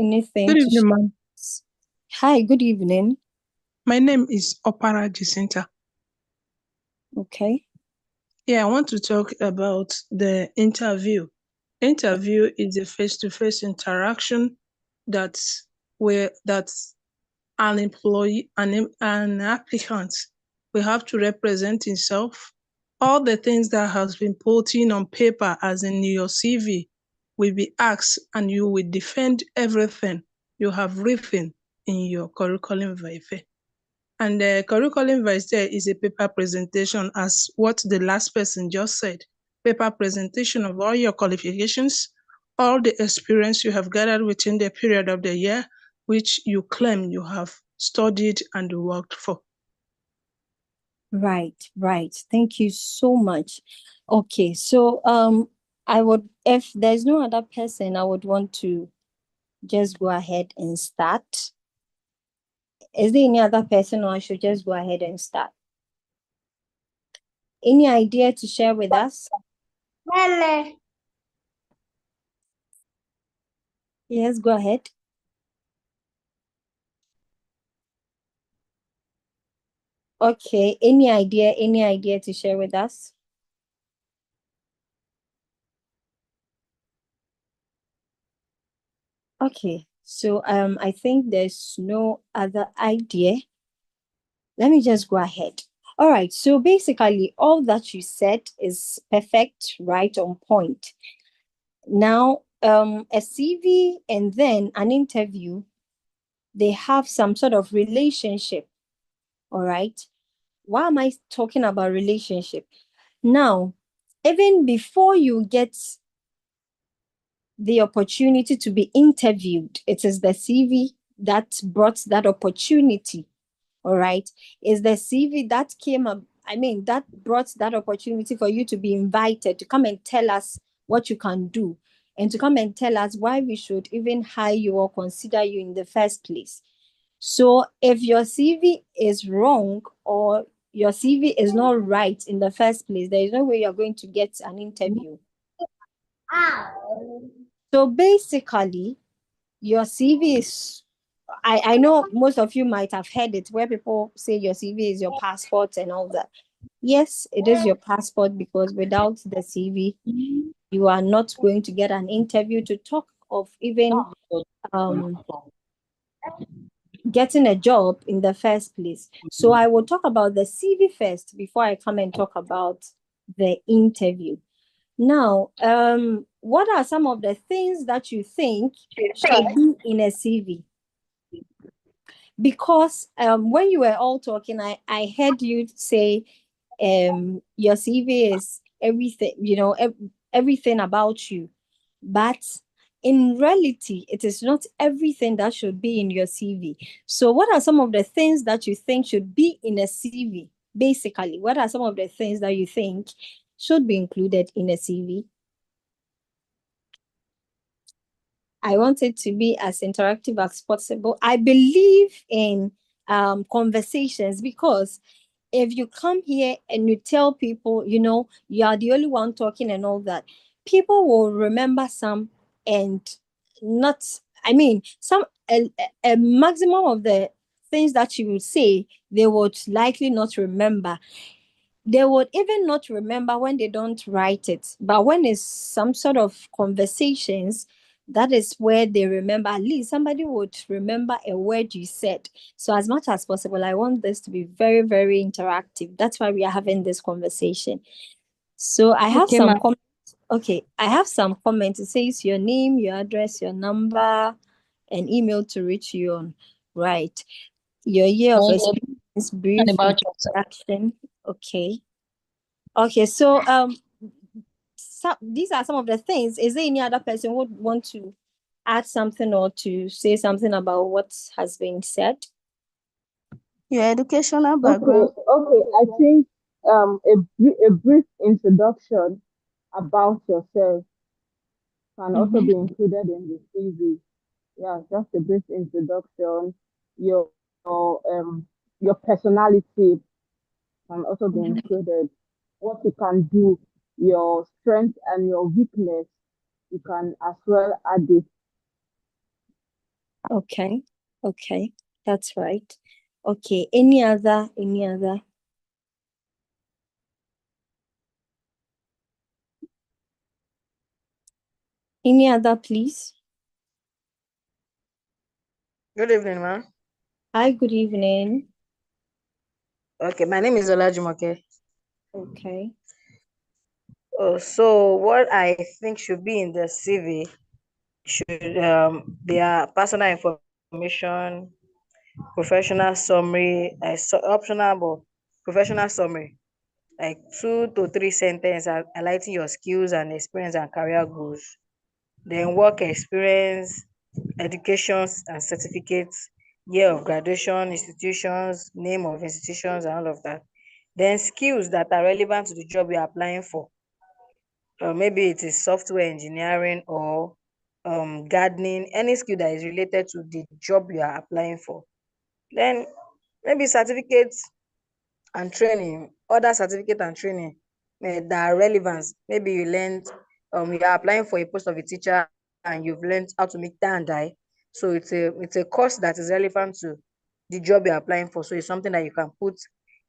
Anything Good to evening, share? ma'am. Hi, good evening. My name is Opara Jacinta. Okay. Yeah, I want to talk about the interview. Interview is a face-to-face interaction that's where that's an employee, an applicant will have to represent himself. All the things that has been put in on paper, as in your CV, will be asked, and you will defend everything you have written in your curriculum vitae. And the curriculum vitae is a paper presentation, as what the last person just said. Paper presentation of all your qualifications, all the experience you have gathered within the period of the year, which you claim you have studied and worked for. Right. Thank you so much. Okay, so I would, if there's no other person, I would want to just go ahead and start. Is there any other person, or I should just go ahead and start? Any idea to share with us? Yes, go ahead. Okay, any idea to share with us? Okay, so I think there's no other idea. Let me just go ahead. All right, so basically all that you said is perfect, right on point. Now, a CV and then an interview, they have some sort of relationship. All right. Why am I talking about relationship? Now, even before you get the opportunity to be interviewed, it is the CV that brought that opportunity. All right. Is the CV that came up, that brought that opportunity for you to be invited to come and tell us what you can do, and to come and tell us why we should even hire you or consider you in the first place. So if your CV is wrong, or your CV is not right in the first place, there is no way you're going to get an interview. So basically, your CV is, I know most of you might have heard it, where people say your CV is your passport and all that. Yes, it is your passport, because without the CV, you are not going to get an interview, to talk of even getting a job in the first place. So I will talk about the CV first before I come and talk about the interview. Now, what are some of the things that you think should be in a CV? Because when you were all talking, I heard you say your CV is everything, everything about you. But in reality, it is not everything that should be in your CV. So what are some of the things that you think should be in a CV? Basically, what are some of the things that you think should be included in a CV? I want it to be as interactive as possible. I believe in conversations, because if you come here and you tell people, you are the only one talking and all that, people will remember some, and not, some, a maximum of the things that you would say, they would likely not remember. They would even not remember when they don't write it. But when it's some sort of conversations, that is where they remember. At least somebody would remember a word you said. So as much as possible, I want this to be very, very interactive. That's why we are having this conversation. So I have some comments. Okay, I have some comments. It says your name, your address, your number, and email to reach you on. Right. Your year of experience, brief introduction. Okay. So these are some of the things. Is there any other person who would want to add something or to say something about what has been said? Your educational background. Okay. I think a brief introduction about yourself can also be included in the CV. Yeah, just a brief introduction. Your personality can also be included. What you can do, your strength and your weakness, you can as well add it. Okay. Okay. That's right. Okay. Any other? Any other? Any other, please? Good evening, ma'am. Hi, good evening. Okay, my name is Olajumoke. Okay. So what I think should be in the CV should be a personal information, professional summary, optional, but professional summary, like 2 to 3 sentences highlighting your skills and experience and career goals. Then work experience, educations and certificates, year of graduation, institutions, name of institutions, and all of that. Then skills that are relevant to the job you're applying for. Maybe it is software engineering or gardening, any skill that is related to the job you are applying for. Then maybe certificates and training, other certificate and training that are relevant. Maybe you learned, you are applying for a post of a teacher and you've learned how to make tie and dye. So it's a course that is relevant to the job you're applying for. So it's something that you can put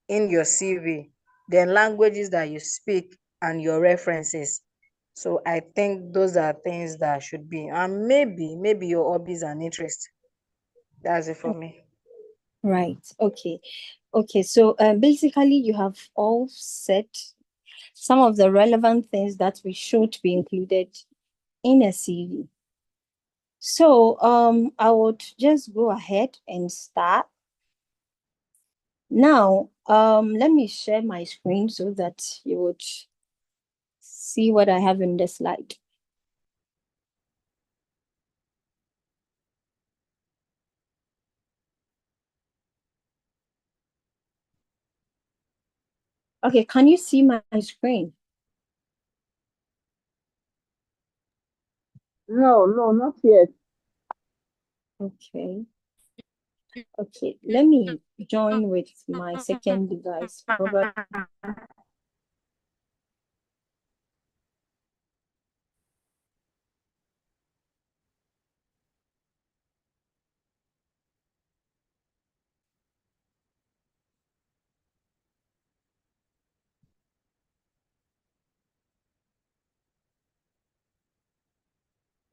in your CV. Then languages that you speak and your references. So I think those are things that should be, and maybe your hobbies and interests. That's it for me. Right. Okay. Okay. So basically, you have all said some of the relevant things that we should be included in a CV. So I would just go ahead and start. Now, let me share my screen so that you would see what I have in the slide. Okay, can you see my screen? No, no, not yet. Okay. Okay, let me join with my second device. Probably.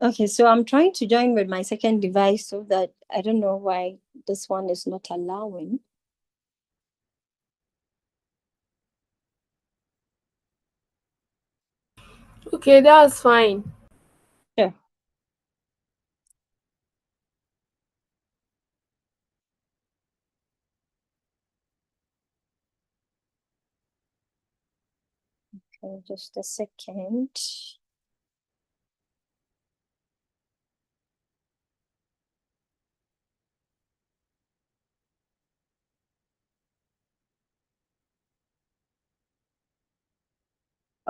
Okay, so I'm trying to join with my second device so that I don't know why this one is not allowing. Okay, that's fine. Sure. Okay, just a second.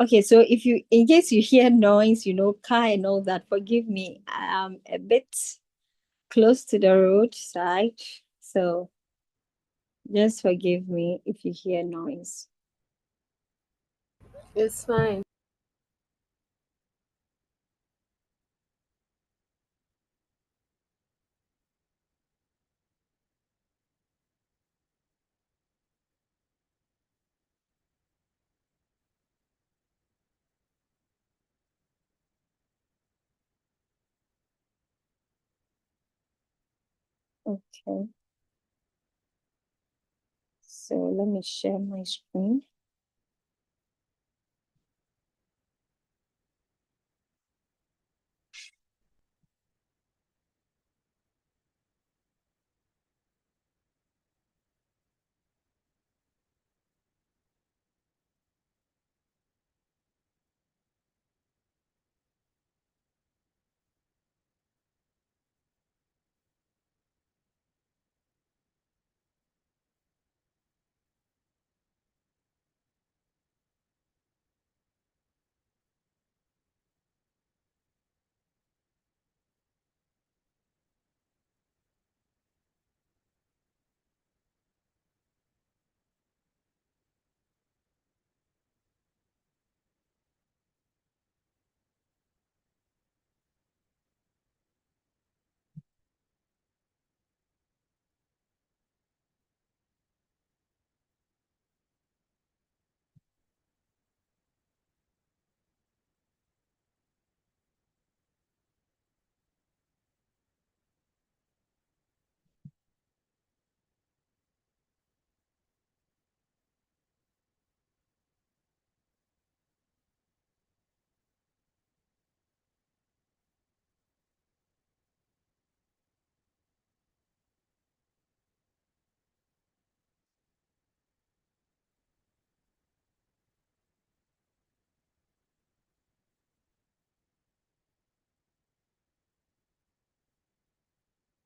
Okay, so if you, in case you hear noise, car and all that, forgive me. I am a bit close to the roadside, so just forgive me if you hear noise. It's fine. Okay. So let me share my screen.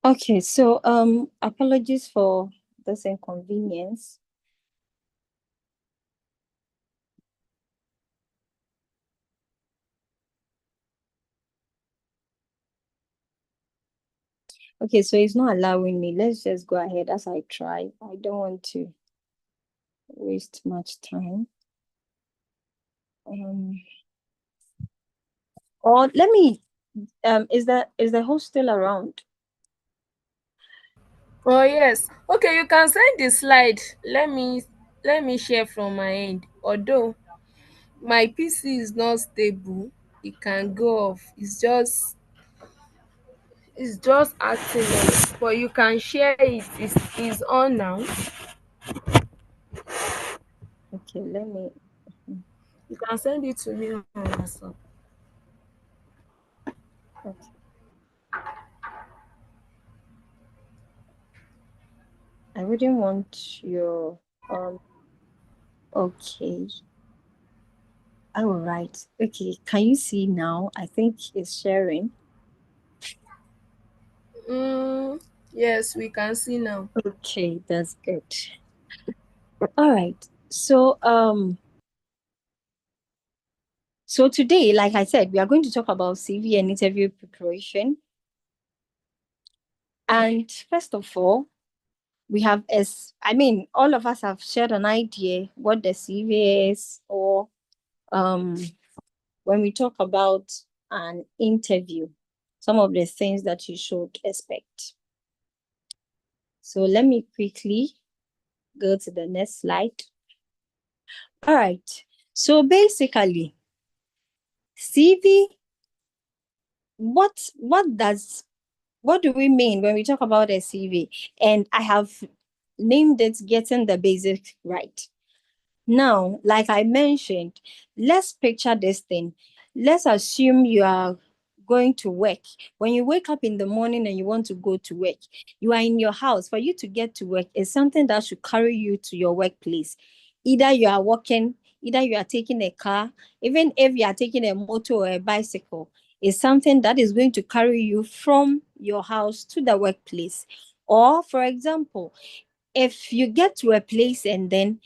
Okay, so apologies for this inconvenience. Okay, so it's not allowing me. Let's just go ahead as I try. I don't want to waste much time. Or let me is the host still around? Oh yes. Okay, you can send the slide. Let me share from my end. Although my PC is not stable, it can go off. It's just acting up. But you can share it. It's on now. Okay, let me. You can send it to me on WhatsApp. Okay. I wouldn't want your okay. All right. Okay, can you see now? I think it's sharing. Yes, we can see now. Okay, that's good. All right. So today, like I said, we are going to talk about CV and interview preparation. And first of all, we have all of us have shared an idea what the CV is, or when we talk about an interview, some of the things that you should expect. So let me quickly go to the next slide. All right. So basically, CV, what do we mean when we talk about a CV? And I have named it Getting the Basics Right. Now, like I mentioned, let's picture this thing. Let's assume you are going to work. When you wake up in the morning and you want to go to work, you are in your house. For you to get to work is something that should carry you to your workplace. Either you are walking, either you are taking a car, even if you are taking a motor or a bicycle, is something that is going to carry you from your house to the workplace. Or, for example, if you get to a place and then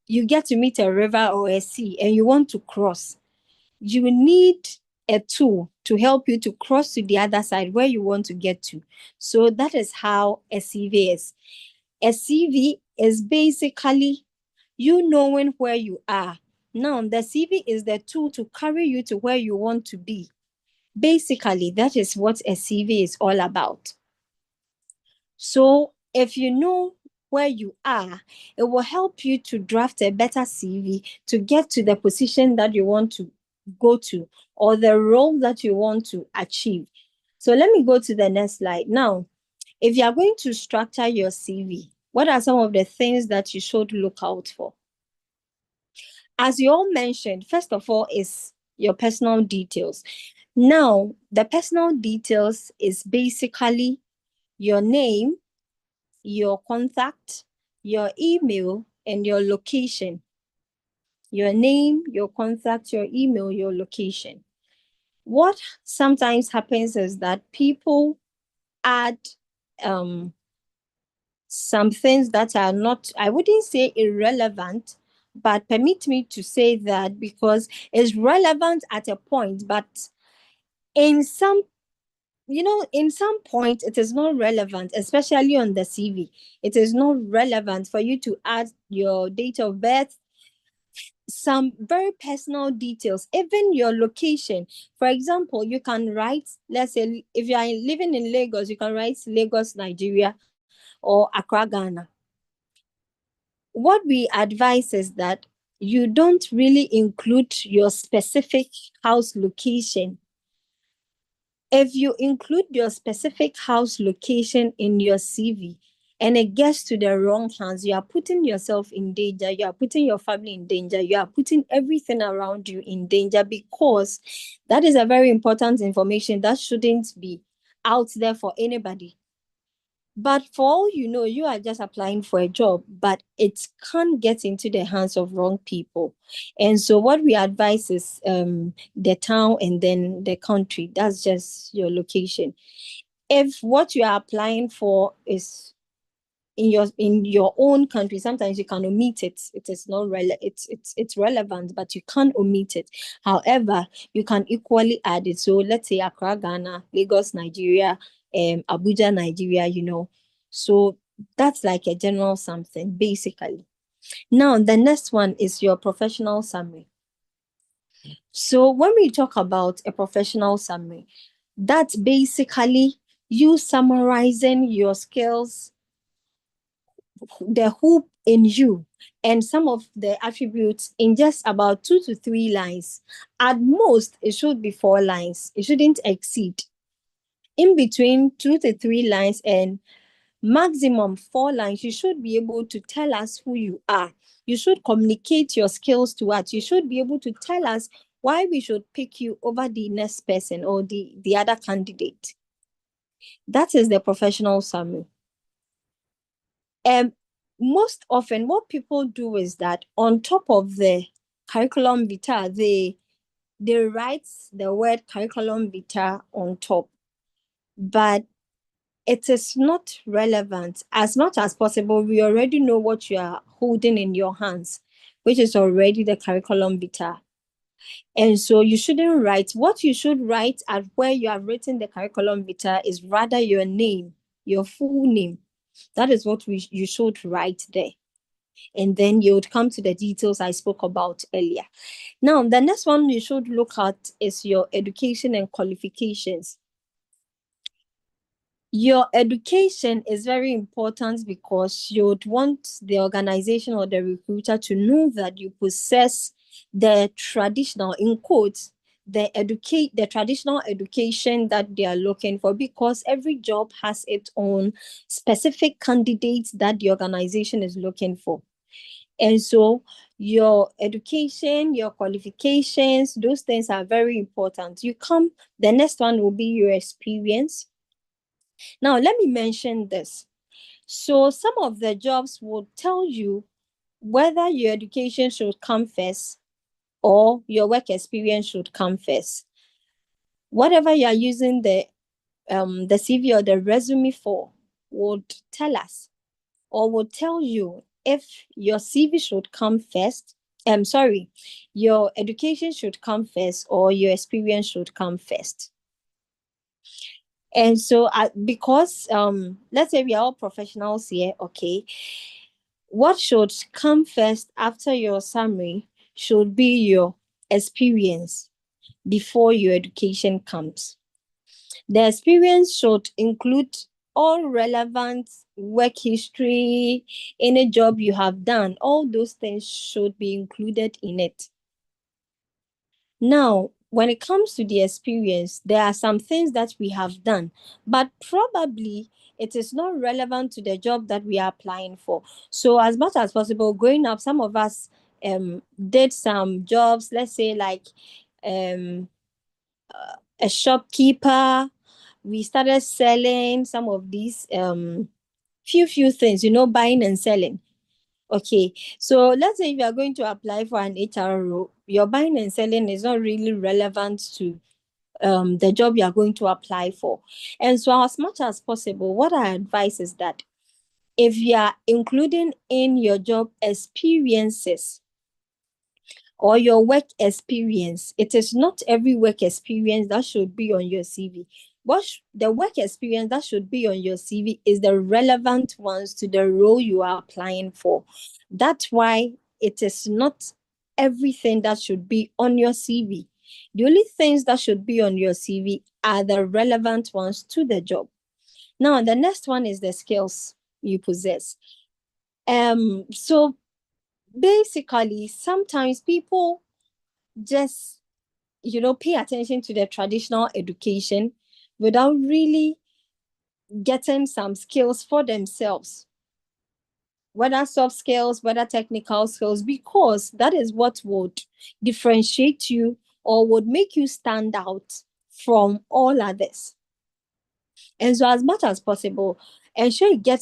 you get to meet a river or a sea and you want to cross, you need a tool to help you to cross to the other side where you want to get to. So that is how a CV is. A CV is basically you knowing where you are. Now, the CV is the tool to carry you to where you want to be. Basically, that is what a CV is all about. So if you know where you are, it will help you to draft a better CV to get to the position that you want to go to or the role that you want to achieve. So let me go to the next slide. Now, if you are going to structure your CV, what are some of the things that you should look out for? As you all mentioned, first of all is your personal details. Now, the personal details is basically your name, your contact, your email, and your location. Your name, your contact, your email, your location. What sometimes happens is that people add some things that are not, I wouldn't say irrelevant, but permit me to say that because it's relevant at a point, but in some in some point, it is not relevant, especially on the CV. It is not relevant for you to add your date of birth, some very personal details, even your location. For example, you can write, let's say, if you are living in Lagos, you can write Lagos, Nigeria, or Accra, Ghana. What we advise is that you don't really include your specific house location. If you include your specific house location in your CV and it gets to the wrong hands, you are putting yourself in danger, you are putting your family in danger, you are putting everything around you in danger, because that is a very important information that shouldn't be out there for anybody. But for all you know, you are just applying for a job, but it can't get into the hands of wrong people. And so what we advise is the town and then the country. That's just your location. If what you are applying for is in your own country, sometimes you can omit it. It is not it's relevant, but you can't omit it. However, you can equally add it. So let's say Accra, Ghana, Lagos, Nigeria, Abuja, Nigeria, So that's like a general something, basically. Now, the next one is your professional summary. So when we talk about a professional summary, that's basically you summarizing your skills, the who in you, and some of the attributes in just about 2 to 3 lines. At most, it should be 4 lines. It shouldn't exceed. In between 2 to 3 lines and maximum 4 lines, you should be able to tell us who you are. You should communicate your skills to us. You should be able to tell us why we should pick you over the next person or the other candidate. That is the professional summary. Most often what people do is that on top of the curriculum vitae, they write the word curriculum vitae on top, but it is not relevant. As much as possible, we already know what you are holding in your hands, which is already the curriculum vitae. And so you shouldn't write. What you should write at where you have written the curriculum vitae is rather your name, your full name. That is what you should write there. And then you would come to the details I spoke about earlier. Now, the next one you should look at is your education and qualifications. Your education is very important because you would want the organization or the recruiter to know that you possess the traditional, in quotes, the traditional education that they are looking for, because every job has its own specific candidates that the organization is looking for. And so your education, your qualifications, those things are very important. The next one will be your experience. Now, let me mention this. So some of the jobs will tell you whether your education should come first or your work experience should come first. Whatever you are using the CV or the resume for would tell us or would tell you if your CV should come first. Your education should come first or your experience should come first. And so because let's say we are all professionals here, okay, what should come first after your summary should be your experience before your education comes. The experience should include all relevant work history, any job you have done. All those things should be included in it. Now, when it comes to the experience, there are some things that we have done, but probably it is not relevant to the job that we are applying for. So as much as possible, growing up, some of us did some jobs, let's say like a shopkeeper. We started selling some of these few things, buying and selling. Okay, so let's say if you are going to apply for an HR role, your buying and selling is not really relevant to the job you are going to apply for. And so as much as possible, what I advise is that if you are including in your job experiences or your work experience, it is not every work experience that should be on your CV. The work experience that should be on your CV is the relevant ones to the role you are applying for. That's why it is not everything that should be on your CV. The only things that should be on your CV are the relevant ones to the job. Now, the next one is the skills you possess. So basically, sometimes people just, pay attention to the traditional education without really getting some skills for themselves, whether soft skills, whether technical skills, because that is what would differentiate you or would make you stand out from all others. And so as much as possible, ensure you get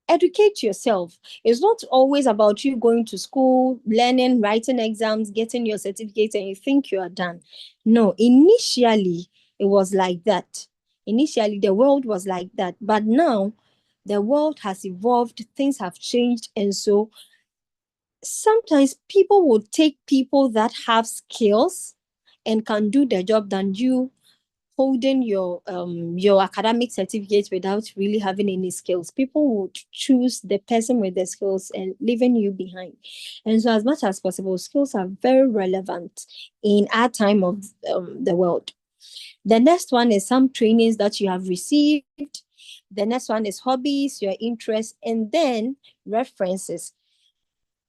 educate yourself. It's not always about you going to school, learning, writing exams, getting your certificate, and you think you are done. No, initially it was like that. Initially, the world was like that, but now the world has evolved, things have changed, and so sometimes people will take people that have skills and can do the job than you holding your academic certificate without really having any skills. People would choose the person with the skills and leaving you behind. And so as much as possible, skills are very relevant in our time of the world. The next one is some trainings that you have received. The next one is hobbies, your interests, and then references.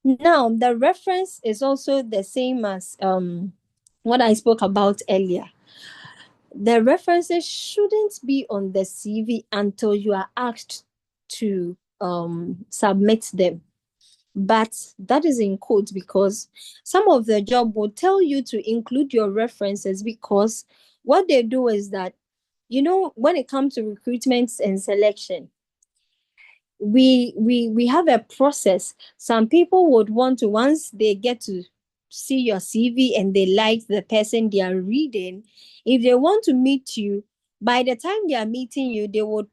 Now, the reference is also the same as what I spoke about earlier. The references shouldn't be on the CV until you are asked to submit them. But that is in quotes because some of the job will tell you to include your references because what they do is that, when it comes to recruitment and selection, we have a process. Some people would want to, once they get to see your CV and they like the person they are reading, if they want to meet you, by the time they are meeting you, they would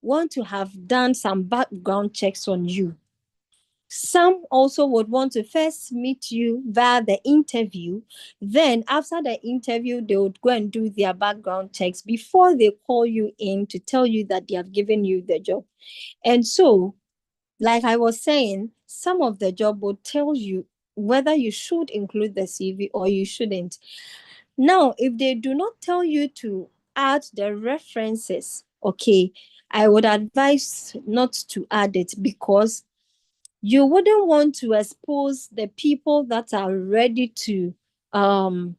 want to have done some background checks on you. Some also would want to first meet you via the interview. Then after the interview, they would go and do their background checks before they call you in to tell you that they have given you the job. And so, like I was saying, some of the job will tell you whether you should include the CV or you shouldn't. Now, if they do not tell you to add the references, okay, I would advise not to add it because you wouldn't want to expose the people that are ready to help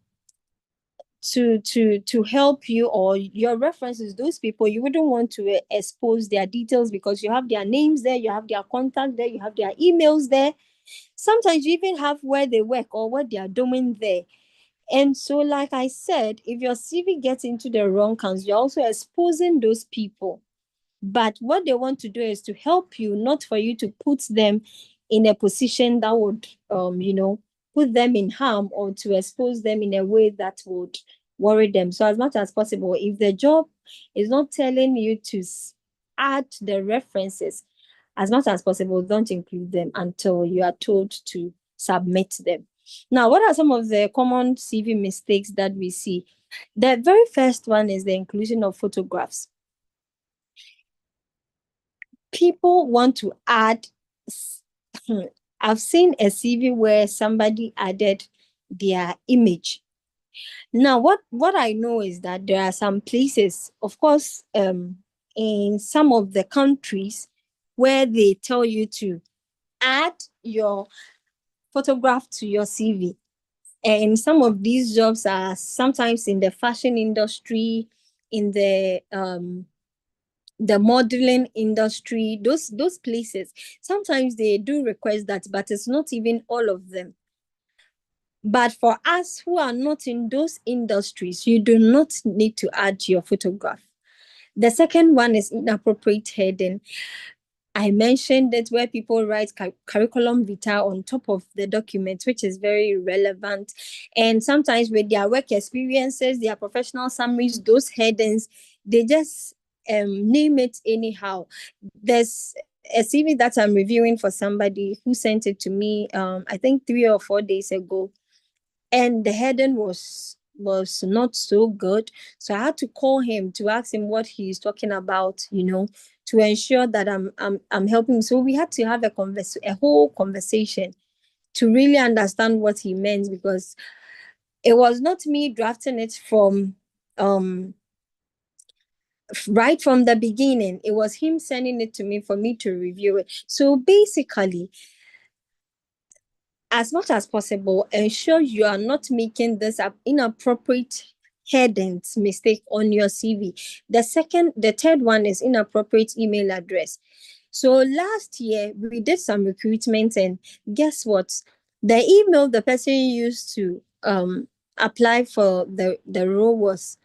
you, or your references, those people, you wouldn't want to expose their details because you have their names there, you have their contact there, you have their emails there. Sometimes you even have where they work or what they are doing there. And so, like I said, if your CV gets into the wrong hands, you're also exposing those people. But what they want to do is to help you, not for you to put them in a position that would, put them in harm or to expose them in a way that would worry them. So as much as possible, if the job is not telling you to add the references, as much as possible, don't include them until you are told to submit them. Now, what are some of the common CV mistakes that we see? The very first one is the inclusion of photographs. People want to add, I've seen a CV where somebody added their image. Now, what I know is that there are some places, of course, in some of the countries where they tell you to add your photograph to your CV. And some of these jobs are sometimes in the fashion industry, in the modeling industry, those places. Sometimes they do request that, but it's not even all of them. But for us who are not in those industries, you do not need to add your photograph. The second one is inappropriate heading. I mentioned that where people write curriculum vitae on top of the document, which is very relevant. And sometimes with their work experiences, their professional summaries, those headings, they just name it anyhow. There's a CV that I'm reviewing for somebody who sent it to me, I think 3 or 4 days ago. And the heading was not so good. So I had to call him to ask him what he's talking about, to ensure that I'm helping. So we had to have a whole conversation to really understand what he meant, because it was not me drafting it from right from the beginning. It was him sending it to me for me to review it. So basically, as much as possible, ensure you are not making this inappropriate headings mistake on your CV. The third one is inappropriate email address. So last year we did some recruitment, and guess what? The email the person used to apply for the role was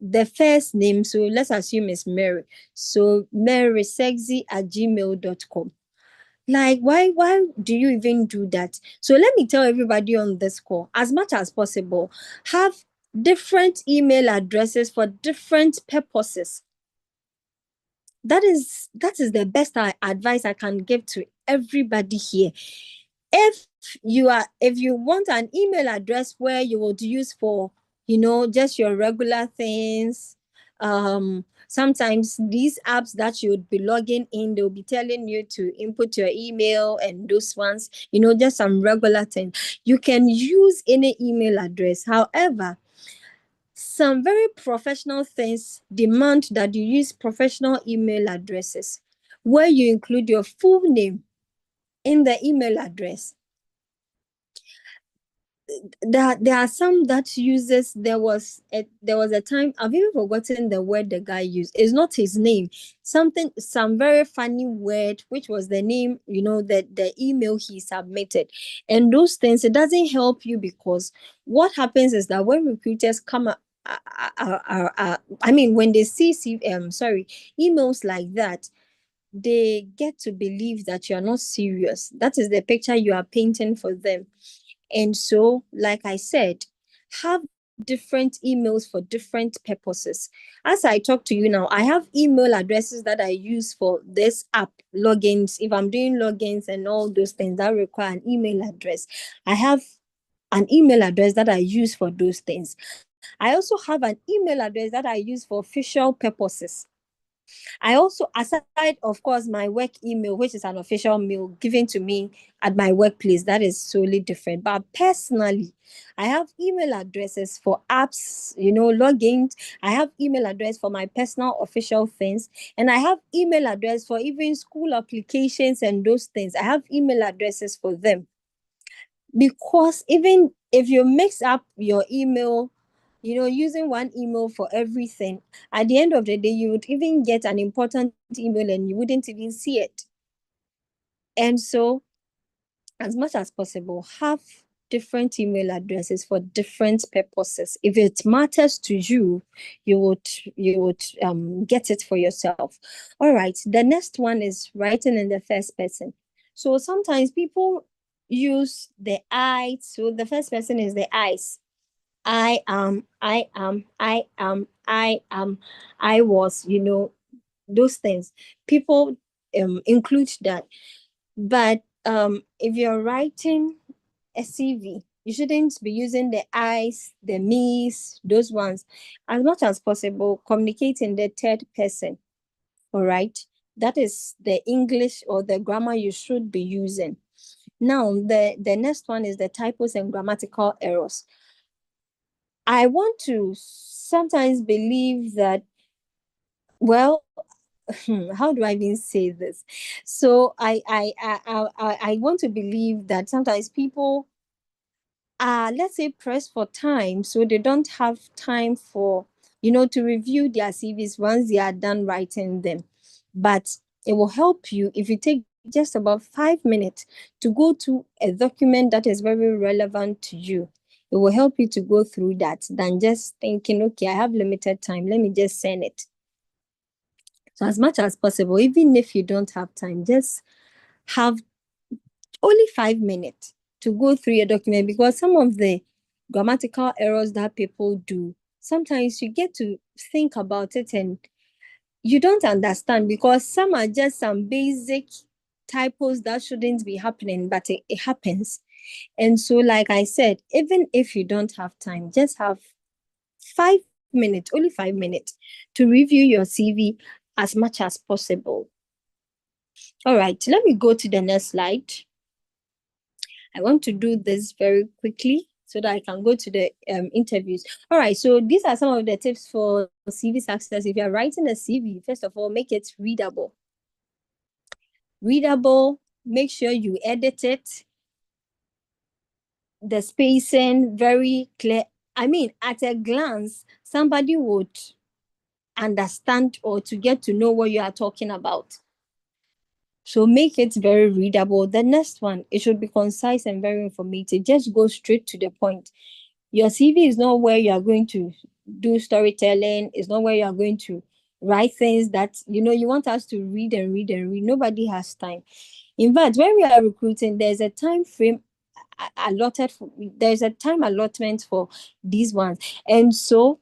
the first name. So let's assume it's Mary. So marysexy@gmail.com. Like, why do you even do that? So let me tell everybody on this call, as much as possible, have different email addresses for different purposes. That is the best advice I can give to everybody here. If you want an email address where you would use for, just your regular things, sometimes these apps that you would be logging in, they'll be telling you to input your email and those ones, just some regular things. You can use any email address. However, some very professional things demand that you use professional email addresses where you include your full name in the email address. There are some that uses, there was a time, I've even forgotten the word the guy used. It's not his name. Some very funny word, which was the name, the email he submitted. And those things, it doesn't help you, because what happens is that when recruiters come up, when they see emails like that, they get to believe that you're not serious. That is the picture you are painting for them. And so, like I said, have different emails for different purposes. As I talk to you now, I have email addresses that I use for this app logins. If I'm doing logins and all those things that require an email address, I have an email address that I use for those things. I also have an email address that I use for official purposes. I also, aside, of course, my work email, which is an official mail given to me at my workplace, that is solely different. But personally, I have email addresses for apps, logins. I have email address for my personal official things. And I have email address for even school applications and those things. I have email addresses for them. Because even if you mix up your email, using one email for everything, at the end of the day, you would even get an important email and you wouldn't even see it. And so, as much as possible, have different email addresses for different purposes. If it matters to you, you would get it for yourself. All right. The next one is writing in the first person. So sometimes people use the I. So the first person is the I's. I am, I am, I am, I am, I was, those things. People include that. But if you're writing a CV, you shouldn't be using the I's, the me's, those ones. As much as possible, communicate in the third person. All right. That is the English or the grammar you should be using. Now, the next one is the typos and grammatical errors. I want to sometimes believe that, well, how do I even say this? So I want to believe that sometimes people are, let's say, pressed for time, so they don't have time for, to review their CVs once they are done writing them. But it will help you if you take just about 5 minutes to go to a document that is very relevant to you. It will help you to go through that than just thinking, okay, I have limited time, let me just send it. So as much as possible, even if you don't have time, just have only 5 minutes to go through your document, because some of the grammatical errors that people do, sometimes you get to think about it and you don't understand, because some are just some basic typos that shouldn't be happening, but it happens. And so, like I said, even if you don't have time, just have 5 minutes, only 5 minutes, to review your CV as much as possible. All right, let me go to the next slide. I want to do this very quickly so that I can go to the interviews. All right, so these are some of the tips for CV success. If you're writing a CV, first of all, make it readable. Readable, make sure you edit it. The spacing, very clear. I mean, at a glance, somebody would understand or to get to know what you are talking about. So make it very readable. The next one, it should be concise and very informative. Just go straight to the point. Your CV is not where you are going to do storytelling. It's not where you are going to write things that, you want us to read and read and read. Nobody has time. In fact, when we are recruiting, there's a time frame allotted for, there's a time allotment for these ones. And so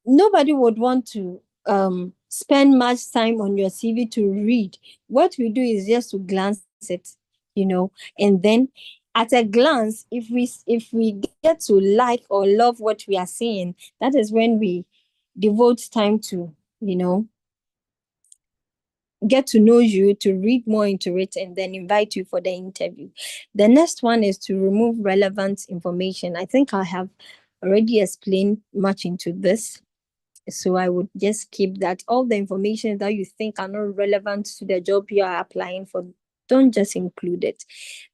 nobody would want to spend much time on your CV to read. What we do is just to glance it, and then at a glance, if we get to like or love what we are seeing, that is when we devote time to, get to know you, to read more into it, and then invite you for the interview. The next one is to remove relevant information. I think I have already explained much into this. So I would just keep that. All the information that you think are not relevant to the job you are applying for, don't just include it.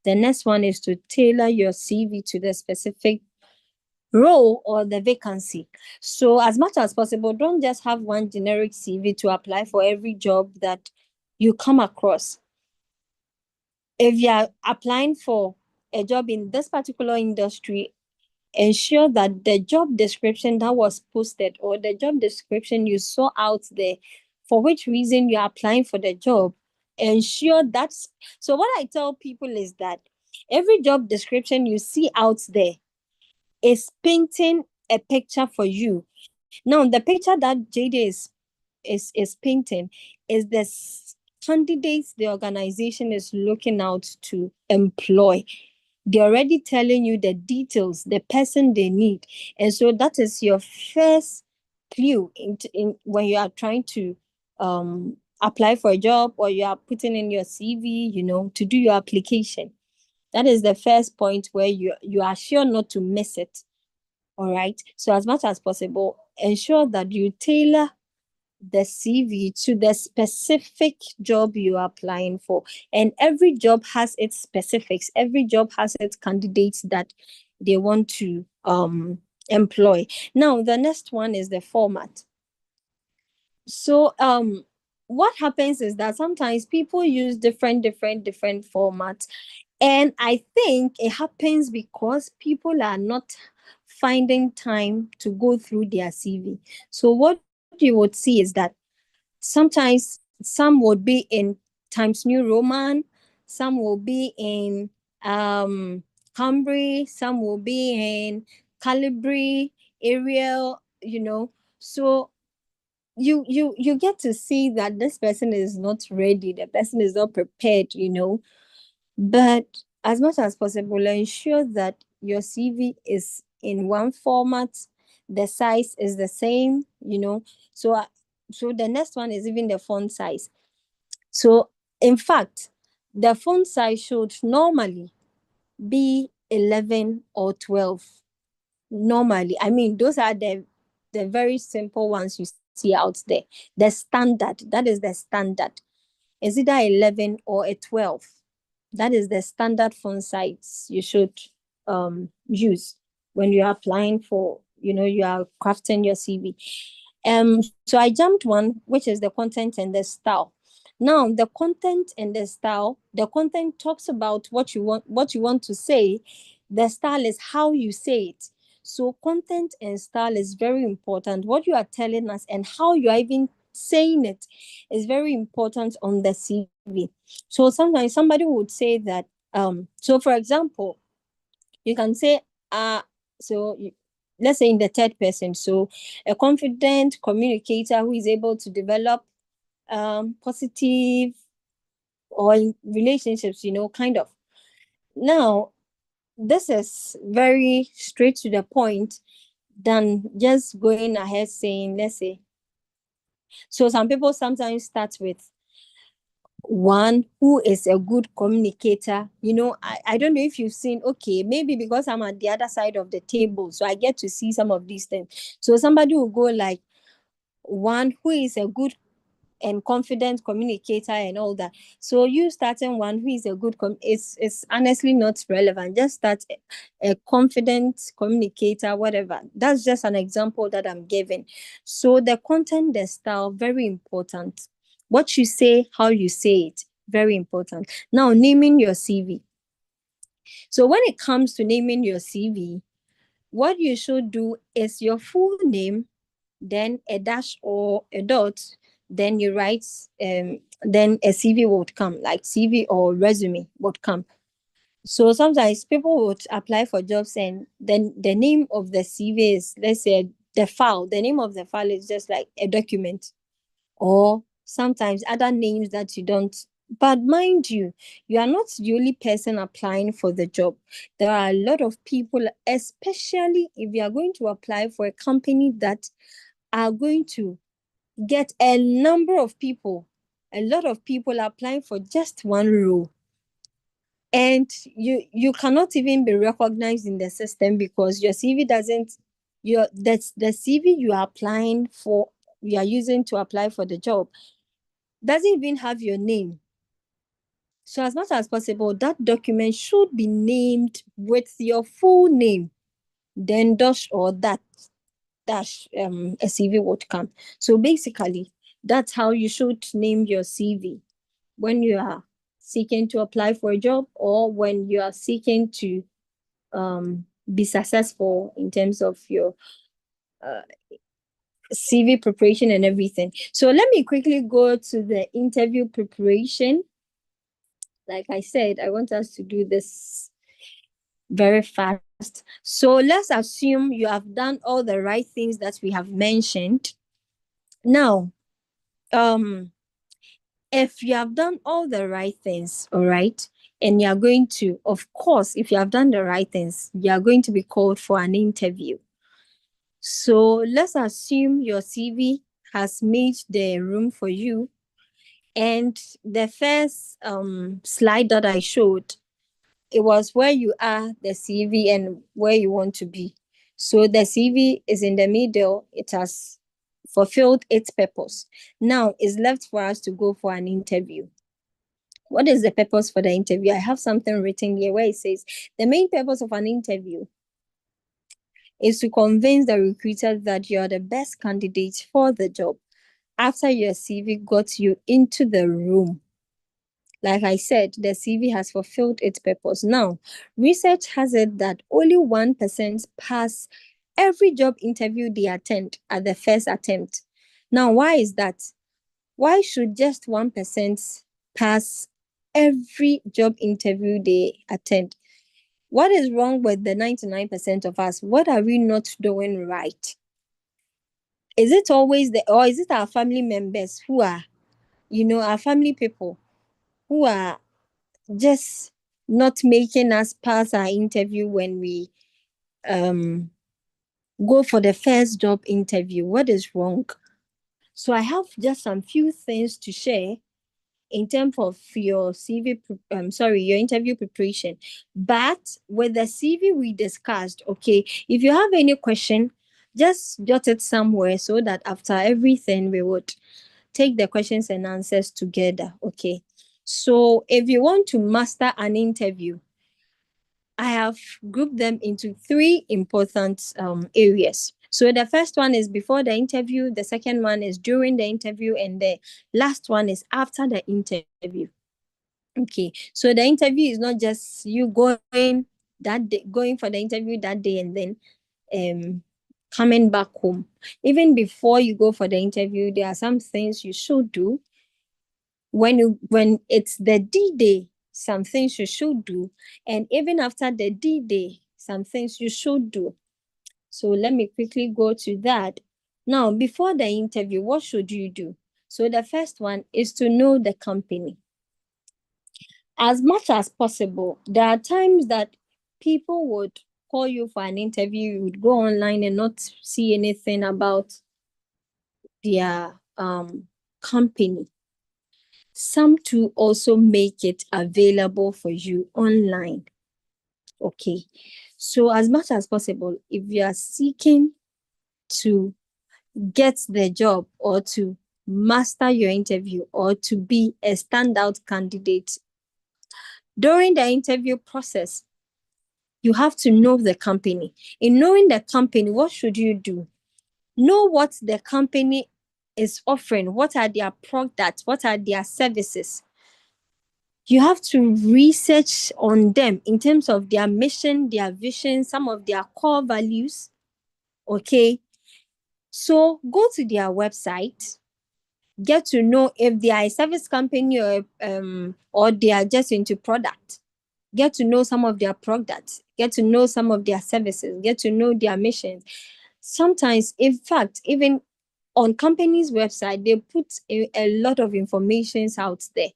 The next one is to tailor your CV to the specific role or the vacancy. So as much as possible, don't just have one generic CV to apply for every job that you come across. If you are applying for a job in this particular industry, ensure that the job description that was posted or the job description you saw out there, for which reason you're applying for the job, ensure that's. So what I tell people is that every job description you see out there is painting a picture for you. Now, the picture that JD is painting is the candidates the organization is looking out to employ. They're already telling you the details, the person they need. And so that is your first clue in when you are trying to apply for a job or you are putting in your CV, to do your application. That is the first point where you are sure not to miss it. All right. So as much as possible, ensure that you tailor the CV to the specific job you are applying for. And every job has its specifics. Every job has its candidates that they want to employ. Now, the next one is the format. So what happens is that sometimes people use different formats. And I think it happens because people are not finding time to go through their CV. So what you would see is that sometimes some would be in Times New Roman, some will be in Cambry, some will be in Calibri, Arial, So you get to see that this person is not ready, the person is not prepared, But as much as possible, ensure that your CV is in one format, the size is the same, So, so the next one is even the font size. So, in fact, the font size should normally be 11 or 12. Normally, I mean, those are the very simple ones you see out there. The standard, that is the standard. Is either 11 or a 12. That is the standard font size you should use when you're applying for, you are crafting your CV. So I jumped one, which is the content and the style. Now, the content and the style, the content talks about what you want to say. The style is how you say it. So content and style is very important. What you are telling us and how you are even saying it is very important on the CV. So sometimes somebody would say that, so for example, you can say, let's say in the third person, so a confident communicator who is able to develop positive or in relationships, kind of. Now, this is very straight to the point than just going ahead saying, let's say. So some people sometimes start with one who is a good communicator. I don't know if you've seen, okay, maybe because I'm at the other side of the table, so I get to see some of these things. So somebody will go like one who is a good and confident communicator and all that. So you starting one who is a good it's honestly not relevant. Just start a confident communicator, whatever. That's just an example that I'm giving. So the content, the style, very important. What you say, how you say it, very important. Now, naming your CV. So when it comes to naming your CV, what you should do is your full name, then a dash or a dot, then you write, then a CV would come, like CV or resume would come. So sometimes people would apply for jobs and then the name of the CV is, let's say, the file. The name of the file is just like a document, or sometimes other names that you don't. But mind you, you are not the only person applying for the job. There are a lot of people, especially if you are going to apply for a company that are going to get a number of people, a lot of people applying for just one role. And you cannot even be recognized in the system because your CV doesn't, that's the CV you are applying for, you are using to apply for the job, doesn't even have your name. So as much as possible, that document should be named with your full name, then dash or that dash a CV would come. So basically, that's how you should name your CV when you are seeking to apply for a job, or when you are seeking to be successful in terms of your CV preparation and everything. So let me quickly go to the interview preparation. Like I said, I want us to do this very fast. So let's assume you have done all the right things that we have mentioned. Now, if you have done all the right things, all right, and you're going to, of course, if you have done the right things, you are going to be called for an interview. So let's assume your CV has made the room for you. And the first slide that I showed, it was where you are, the CV, and where you want to be. So the CV is in the middle. It has fulfilled its purpose. Now it's left for us to go for an interview. What is the purpose for the interview? I have something written here where it says the main purpose of an interview is to convince the recruiter that you're the best candidate for the job after your CV got you into the room. Like I said, the CV has fulfilled its purpose. Now, research has it that only 1% pass every job interview they attend at the first attempt. Now, why is that? Why should just 1% pass every job interview they attend? What is wrong with the 99% of us? What are we not doing right? Is it always or is it our family members who are, our family people who are just not making us pass our interview when we go for the first job interview? What is wrong? So I have just some few things to share in terms of your your interview preparation. But with the CV we discussed, okay, if you have any question, just jot it somewhere so that after everything we would take the questions and answers together, okay? So if you want to master an interview, I have grouped them into three important areas. So the first one is before the interview, the second one is during the interview, and the last one is after the interview. Okay, so the interview is not just you going that day, going for the interview that day and then coming back home. Even before you go for the interview, there are some things you should do. When it's the D-Day, some things you should do, and even after the D-Day, some things you should do. So let me quickly go to that. Now, before the interview, what should you do? So the first one is to know the company. As much as possible, there are times that people would call you for an interview, you would go online and not see anything about their company. Some to also make it available for you online. Okay, so as much as possible, if you are seeking to get the job or to master your interview or to be a standout candidate during the interview process, you have to know the company. In knowing the company, what should you do? Know what the company is offering. What are their products? What are their services? You have to research on them in terms of their mission, their vision, some of their core values. Okay. So go to their website, get to know if they are a service company or they are just into product. get to know some of their products, get to know some of their services, get to know their missions. Sometimes, in fact, even on companies' website, they put a lot of informations out there.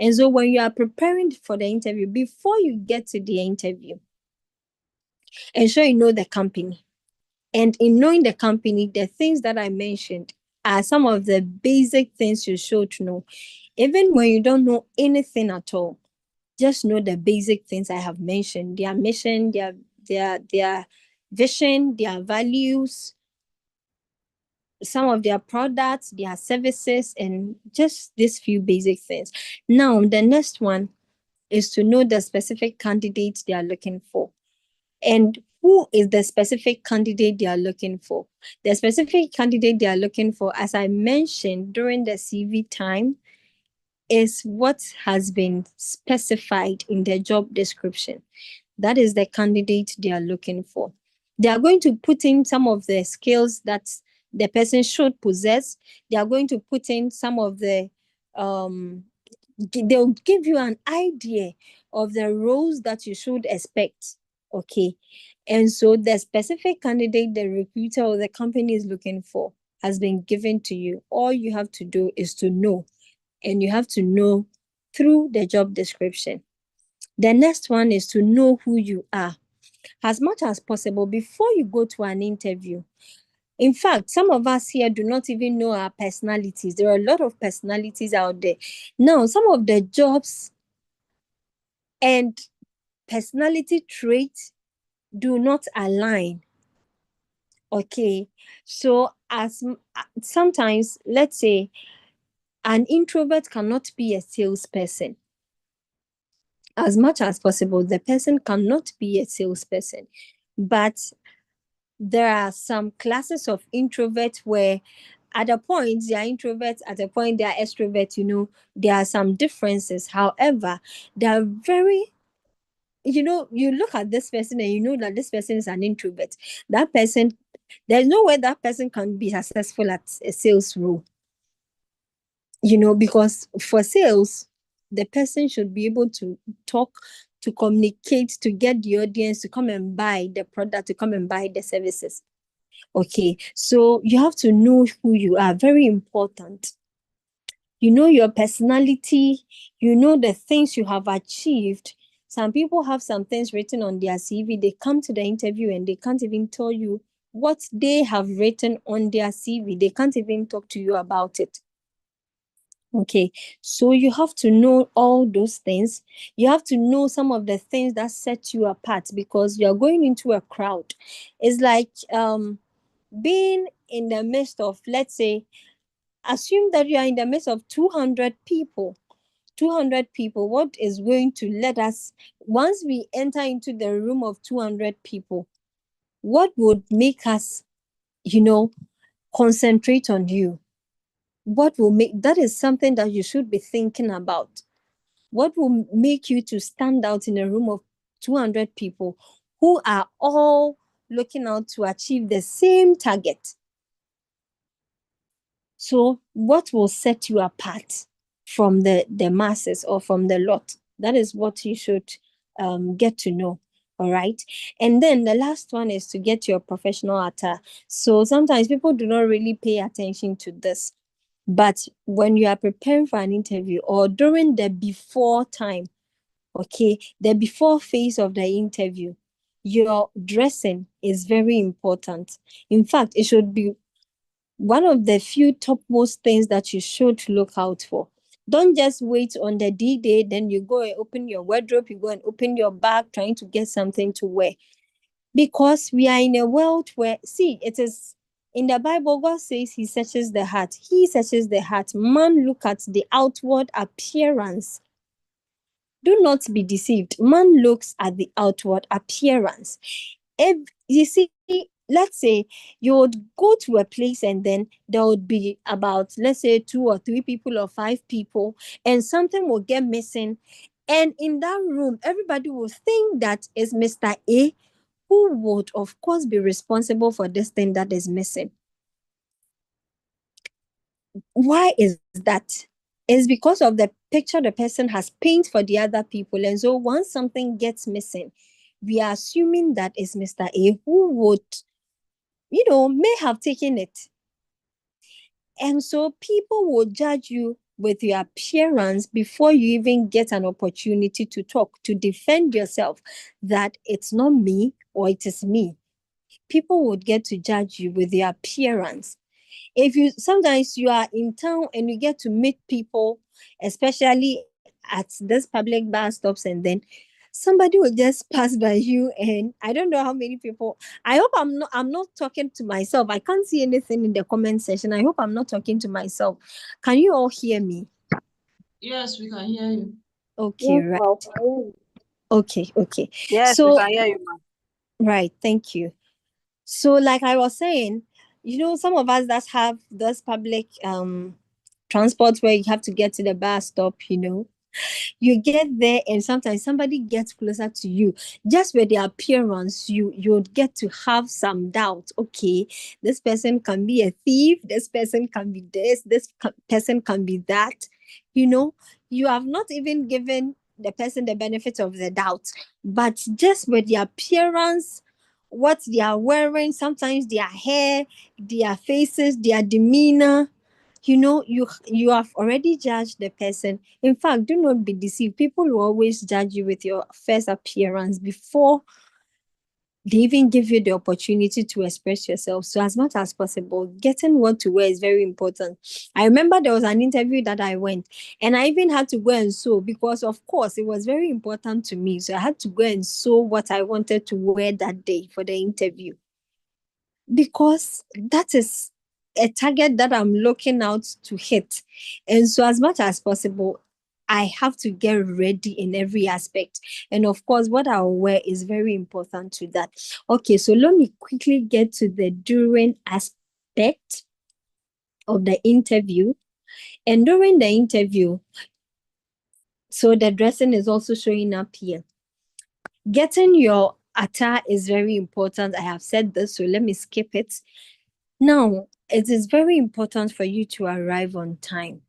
And so when you are preparing for the interview, before you get to the interview, ensure you know the company. And in knowing the company, the things that I mentioned are some of the basic things you should know. Even when you don't know anything at all, just know the basic things I have mentioned: their mission, their vision, their values, some of their products, their services, and just these few basic things. Now, the next one is to know the specific candidate they are looking for. And who is the specific candidate they are looking for? The specific candidate they are looking for, as I mentioned during the CV time, is what has been specified in the job description. That is the candidate they are looking for. They are going to put in some of the skills that the person should possess. They are going to put in some of the they'll give you an idea of the roles that you should expect. Okay. And so the specific candidate the recruiter or the company is looking for has been given to you. All you have to do is to know, and you have to know through the job description. The next one is to know who you are. As much as possible, before you go to an interview, in fact, some of us here do not even know our personalities. There are a lot of personalities out there. Now, some of the jobs and personality traits do not align. Okay. So, sometimes, let's say, an introvert cannot be a salesperson. As much as possible, the person cannot be a salesperson. But there are some classes of introverts where at a point they are introverts, at a point they are extroverts. There are some differences. However, they are very, you look at this person and you know that this person is an introvert. That person, there's no way that person can be successful at a sales role. Because for sales, the person should be able to talk, to communicate, to get the audience to come and buy the product, to come and buy the services. Okay, so you have to know who you are. Very important. You know your personality, you know the things you have achieved. Some people have some things written on their CV. They come to the interview and they can't even tell you what they have written on their CV. They can't even talk to you about it. Okay, so you have to know all those things. You have to know some of the things that set you apart, because you're going into a crowd. It's like being in the midst of, let's say, assume that you are in the midst of 200 people. 200 people, what is going to let us, once we enter into the room of 200 people, what would make us, concentrate on you? What will make, that is something that you should be thinking about. What will make you to stand out in a room of 200 people who are all looking out to achieve the same target? So what will set you apart from the masses or from the lot? That is what you should get to know. All right. And then the last one is to get your professional attire. So sometimes people do not really pay attention to this. But when you are preparing for an interview or during the before time, okay, the before phase of the interview, your dressing is very important. In fact, it should be one of the few topmost things that you should look out for. Don't just wait on the D-Day, then you go and open your wardrobe, you go and open your bag trying to get something to wear. Because we are in a world where, see, it is in the Bible, God says he searches the heart. He searches the heart. Man look at the outward appearance. Do not be deceived. Man looks at the outward appearance. If you see, let's say you would go to a place and then there would be about, let's say, 2 or 3 people or 5 people, and something will get missing. And in that room, everybody will think that is Mr. A, who would, of course, be responsible for this thing that is missing. Why is that? is because of the picture the person has painted for the other people. And so once something gets missing, we are assuming that it's Mr. A who would, may have taken it. And so people will judge you with your appearance before you even get an opportunity to talk, to defend yourself that it's not me or it is me. People would get to judge you with your appearance. Sometimes you are in town and you get to meet people, especially at this public bus stops, and then somebody will just pass by you, and I don't know how many people. I hope I'm not talking to myself. I can't see anything in the comment section. I hope I'm not talking to myself. Can you all hear me? Yes, we can hear you. Okay, Yes, right. ma'am, I hear you. Okay. Yes, we So, can hear you, ma'am. right, thank you. So, like I was saying, some of us that have this public transport where you have to get to the bus stop, you get there and sometimes somebody gets closer to you. Just with their appearance, you'd get to have some doubt. Okay, this person can be a thief, this person can be person can be that. You have not even given the person the benefit of the doubt, but just with the appearance, what they are wearing, sometimes their hair, their faces, their demeanor, you have already judged the person. In fact, do not be deceived. People will always judge you with your first appearance before they even give you the opportunity to express yourself. So as much as possible, getting what to wear is very important. I remember there was an interview that I went, and I even had to go and sew because, of course, it was very important to me. So I had to go and sew what I wanted to wear that day for the interview, because that is a target that I'm looking out to hit. And so as much as possible, I have to get ready in every aspect. And of course, what I'll wear is very important to that. Okay, so let me quickly get to the during aspect of the interview. And during the interview, so the dressing is also showing up here. Getting your attire is very important. I have said this, so let me skip it. Now, it is very important for you to arrive on time.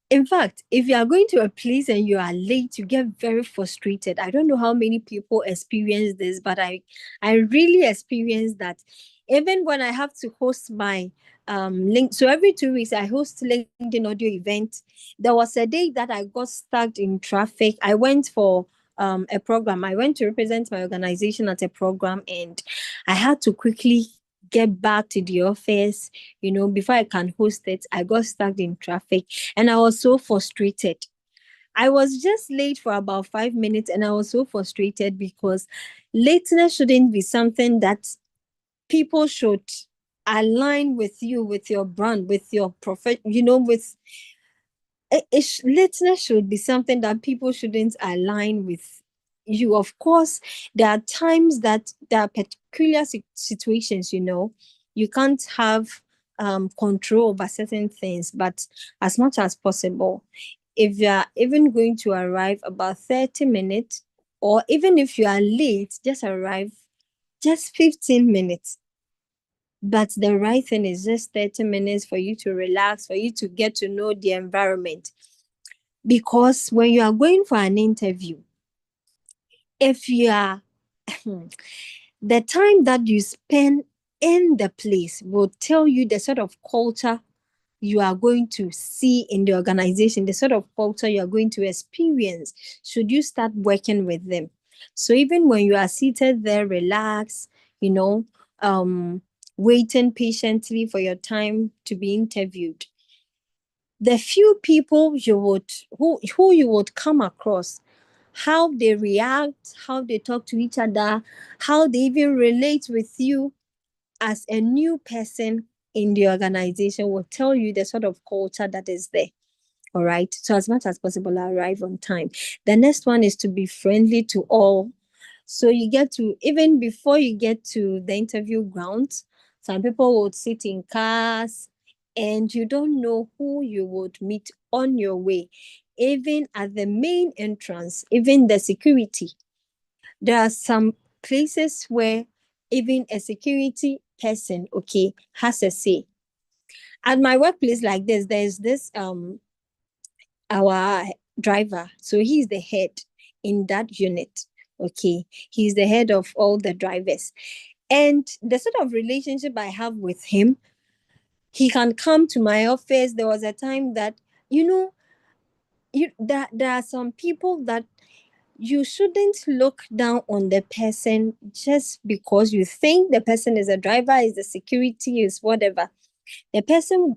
In fact, if you are going to a place and you are late, you get very frustrated. I don't know how many people experience this, but I really experienced that. Even when I have to host my link, so every 2 weeks I host LinkedIn audio event. There was a day that I got stuck in traffic. I went for a program. I went to represent my organization at a program, and I had to quickly get back to the office, before I can host it. I got stuck in traffic and I was so frustrated. I was just late for about 5 minutes and I was so frustrated because lateness shouldn't be something that people should align with you, with your brand, with your profession, lateness should be something that people shouldn't align with you. Of course, there are times that there are peculiar situations, you can't have control over certain things, but as much as possible, if you are even going to arrive about 30 minutes, or even if you are late, just arrive just 15 minutes. But the right thing is just 30 minutes for you to relax, for you to get to know the environment. Because when you are going for an interview, if you are the time that you spend in the place will tell you the sort of culture you are going to see in the organization, the sort of culture you are going to experience should you start working with them. So even when you are seated there, relax, waiting patiently for your time to be interviewed, the few people who you would come across, how they react, how they talk to each other, how they even relate with you as a new person in the organization will tell you the sort of culture that is there. All right. So as much as possible, arrive on time. The next one is to be friendly to all. So you get to, even before you get to the interview grounds, some people would sit in cars and you don't know who you would meet on your way. Even at the main entrance, even the security, there are some places where even a security person, okay, has a say. at my workplace like this, there's this our driver. So he's the head in that unit. Okay. He's the head of all the drivers. And the sort of relationship I have with him, he can come to my office. There was a time that, there are some people that you shouldn't look down on the person just because you think the person is a driver, is a security, is whatever. The person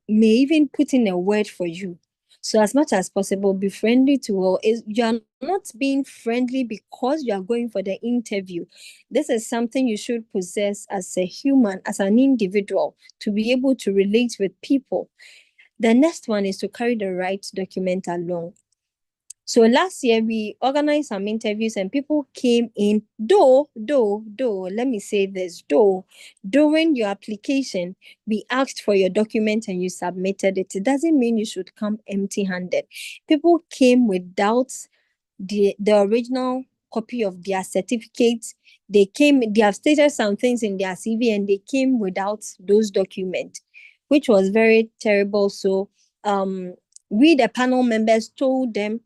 may even put in a word for you. So as much as possible, be friendly to all. You are not being friendly because you are going for the interview. This is something you should possess as a human, as an individual, to be able to relate with people. The next one is to carry the right document along. So last year we organized some interviews and people came in, let me say this, during your application, we asked for your document and you submitted it. It doesn't mean you should come empty-handed. People came without the original copy of their certificate. They have stated some things in their CV and they came without those documents, which was very terrible. So we, the panel members, told them,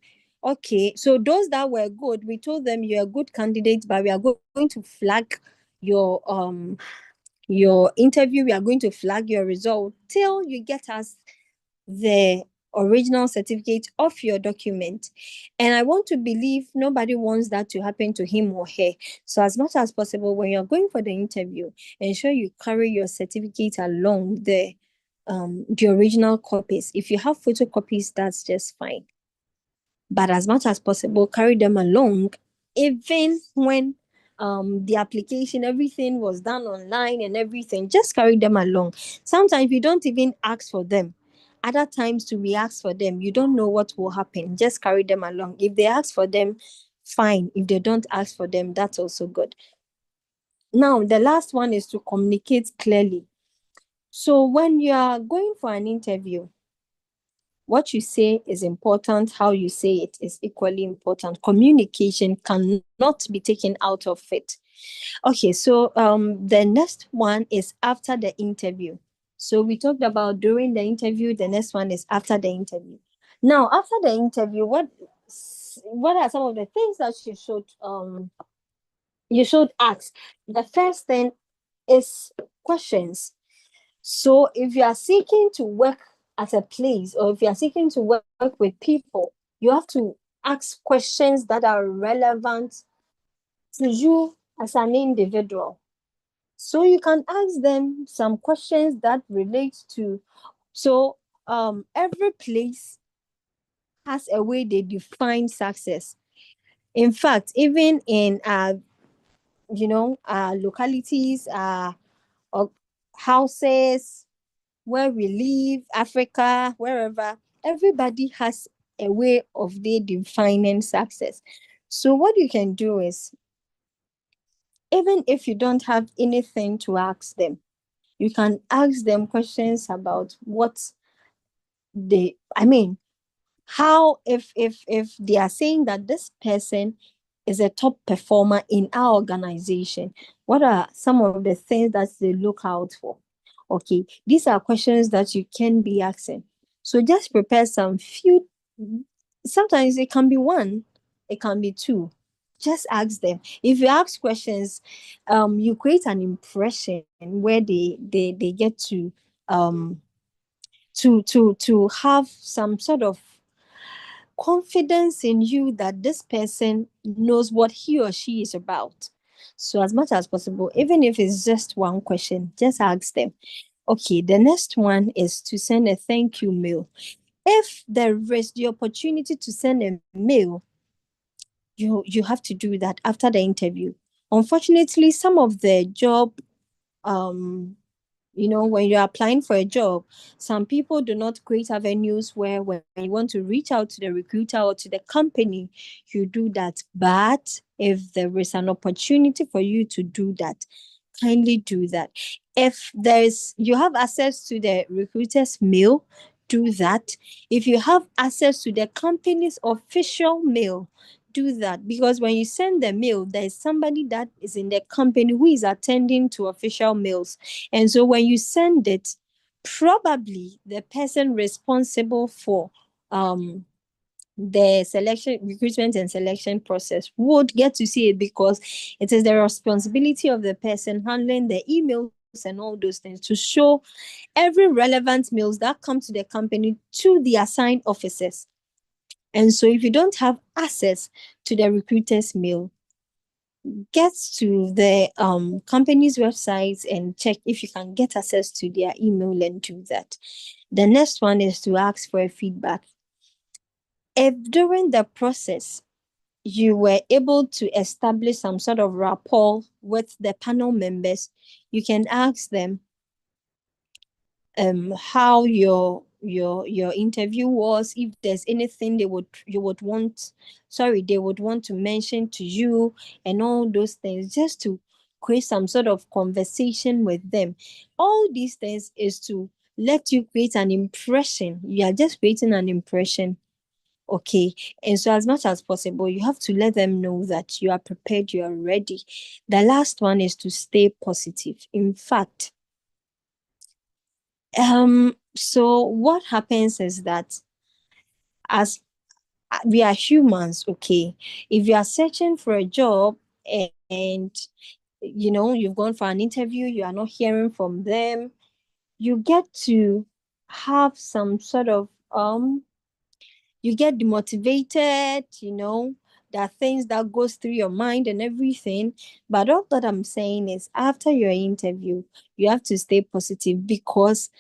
okay, so those that were good, we told them you're a good candidate, but we are going to flag your interview. We are going to flag your result till you get us the original certificate of your document. And I want to believe nobody wants that to happen to him or her. So as much as possible, when you're going for the interview, ensure you carry your certificate along, the original copies. If you have photocopies, that's just fine. But as much as possible, carry them along, even when the application, everything was done online and everything, just carry them along. Sometimes you don't even ask for them. Other times to be asked for them, you don't know what will happen. Just carry them along. If they ask for them, fine. If they don't ask for them, that's also good. Now, the last one is to communicate clearly. So when you are going for an interview, what you say is important. How you say it is equally important. Communication cannot be taken out of it. Okay, so the next one is after the interview. So we talked about during the interview. The next one is after the interview. Now, after the interview, what are some of the things that you should ask? The first thing is questions. So if you are seeking to work at a place, or if you are seeking to work with people, you have to ask questions that are relevant to you as an individual. So you can ask them some questions that relate to, so every place has a way they define success. In fact, even in localities, or houses where we live, Africa, wherever, everybody has a way of they defining success. So what you can do is, even if you don't have anything to ask them, you can ask them questions about what how, if they are saying that this person is a top performer in our organization, what are some of the things that they look out for? Okay, these are questions that you can be asking. So just prepare some few. Sometimes it can be one, it can be two. Just ask them. If you ask questions, you create an impression where they get to have some sort of confidence in you that this person knows what he or she is about. So as much as possible, even if it's just one question, just ask them. Okay, the next one is to send a thank you mail. If there is the opportunity to send a mail, you have to do that after the interview. Unfortunately, some of the job, when you're applying for a job, some people do not create avenues where when you want to reach out to the recruiter or to the company, you do that. But if there is an opportunity for you to do that, kindly do that. If you have access to the recruiter's mail, do that. If you have access to the company's official mail, do that, because when you send the mail, there is somebody that is in the company who is attending to official mails. And so when you send it, probably the person responsible for the selection, recruitment and selection process would get to see it, because it is the responsibility of the person handling the emails and all those things to show every relevant mails that come to the company to the assigned officers. And so if you don't have access to the recruiter's mail, get to the company's website and check if you can get access to their email and do that. The next one is to ask for a feedback. If during the process you were able to establish some sort of rapport with the panel members, you can ask them how your interview was, if there's anything they would want to mention to you, and all those things, just to create some sort of conversation with them. All these things is to let you create an impression. You are just creating an impression. Okay. And so as much as possible, you have to let them know that you are prepared, you are ready. The last one is to stay positive. In fact, so what happens is that, as we are humans, okay, if you are searching for a job and you've gone for an interview, you are not hearing from them, you get to have some sort of you get demotivated. There are things that goes through your mind and everything. But all that I'm saying is, after your interview, you have to stay positive, because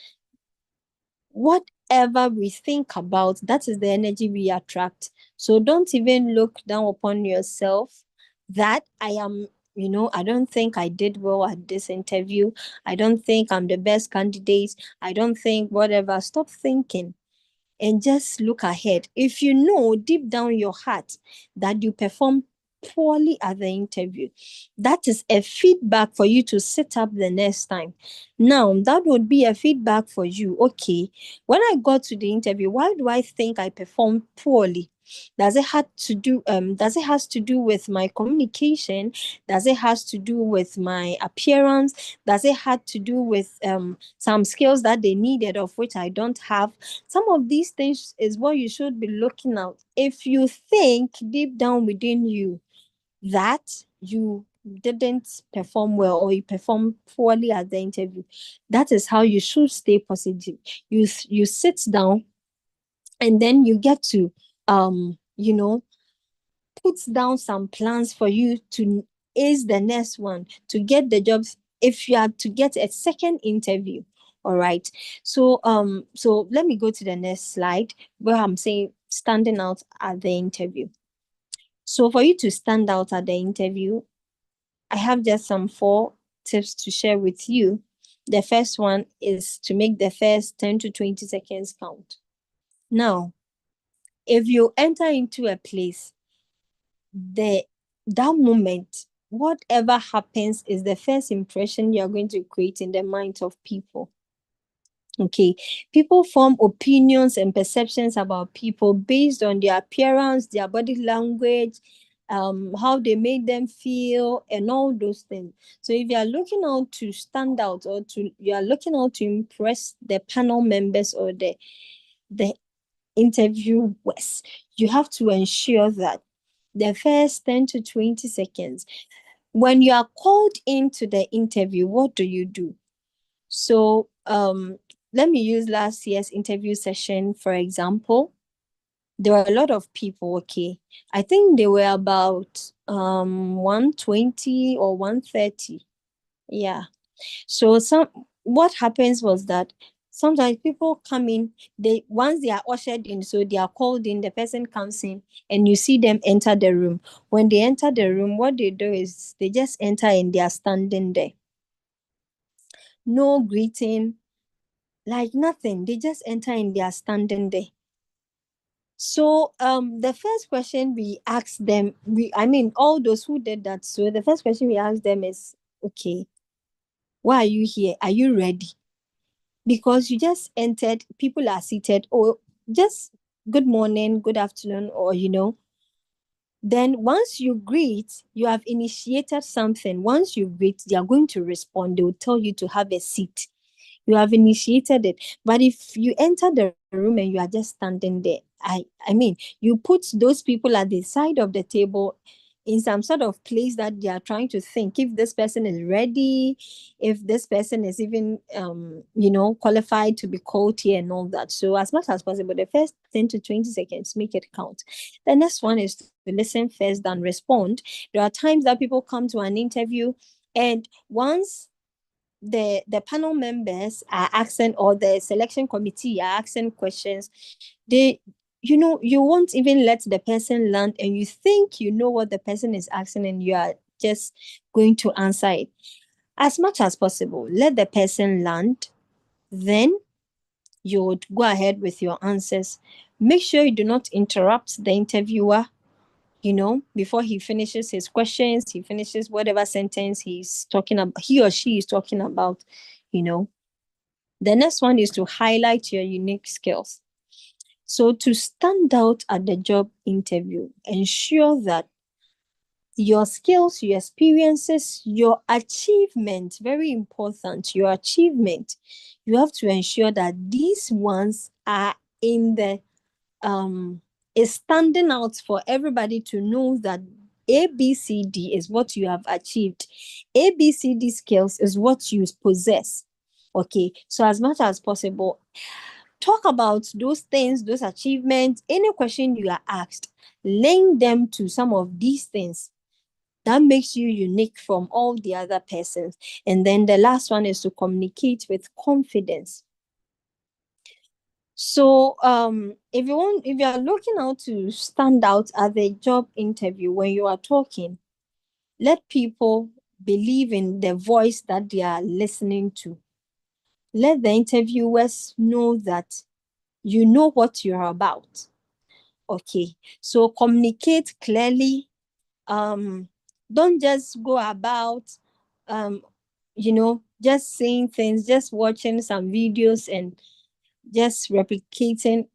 whatever we think about, that is the energy we attract. So don't even look down upon yourself that I don't think I did well at this interview. I don't think I'm the best candidate. I don't think whatever. Stop thinking and just look ahead. If you know deep down your heart that you perform poorly at the interview, that is a feedback for you to sit up the next time. Now, that would be a feedback for you. Okay, when I got to the interview, why do I think I performed poorly? Does it have to do with my communication? Does it has to do with my appearance? Does it have to do with some skills that they needed, of which I don't have? Some of these things is what you should be looking at. If you think deep down within you that you didn't perform well, or you performed poorly at the interview, that is how you should stay positive. You sit down, and then you get to put down some plans for you to ace the next one, to get the job, if you are to get a second interview. All right. So let me go to the next slide, where I'm saying standing out at the interview. So for you to stand out at the interview, I have just some 4 tips to share with you. The first one is to make the first 10 to 20 seconds count. Now, if you enter into a place, that moment, whatever happens is the first impression you're going to create in the minds of people. Okay, people form opinions and perceptions about people based on their appearance, their body language, how they made them feel, and all those things. So if you are looking out to stand out, or you are looking out to impress the panel members or the interviewers, you have to ensure that the first 10 to 20 seconds, when you are called into the interview, what do you do? So let me use last year's interview session, for example. There were a lot of people, okay. I think they were about 120 or 130. Yeah. So what happens was that sometimes people come in, once they are ushered in, so they are called in, the person comes in, and you see them enter the room. When they enter the room, what they do is they just enter and they are standing there. No greeting, like nothing. They just enter and they are standing there. So the first question we ask them, all those who did that, so the first question we ask them is, okay, why are you here? Are you ready? Because you just entered, people are seated, or just good morning, good afternoon, or then once you greet, you have initiated something. Once you greet, they are going to respond. They will tell you to have a seat. You have initiated it. But if you enter the room and you are just standing there, I mean, you put those people at the side of the table in some sort of place that they are trying to think if this person is ready, if this person is even qualified to be called here and all that. So as much as possible, the first 10 to 20 seconds, make it count. The next one is to listen first and respond. There are times that people come to an interview, and once the panel members are asking, or the selection committee are asking questions, they you won't even let the person land, and you think you know what the person is asking, and you are just going to answer it. As much as possible, let the person land, then you would go ahead with your answers. Make sure you do not interrupt the interviewer, before he finishes his questions, he finishes whatever sentence he's talking about, he or she is talking about. The next one is to highlight your unique skills. So to stand out at the job interview, ensure that your skills, your experiences, your achievement, very important, your achievement, you have to ensure that these ones are in the is standing out for everybody to know that ABCD is what you have achieved. ABCD skills is what you possess. Okay, so as much as possible, talk about those things, those achievements. Any question you are asked, link them to some of these things. That makes you unique from all the other persons. And then the last one is to communicate with confidence. So if you are looking out to stand out at the job interview, when you are talking, let people believe in the voice that they are listening to. Let the interviewers know that you know what you're about. Okay, so communicate clearly. Don't just go about just saying things, just watching some videos and just replicating.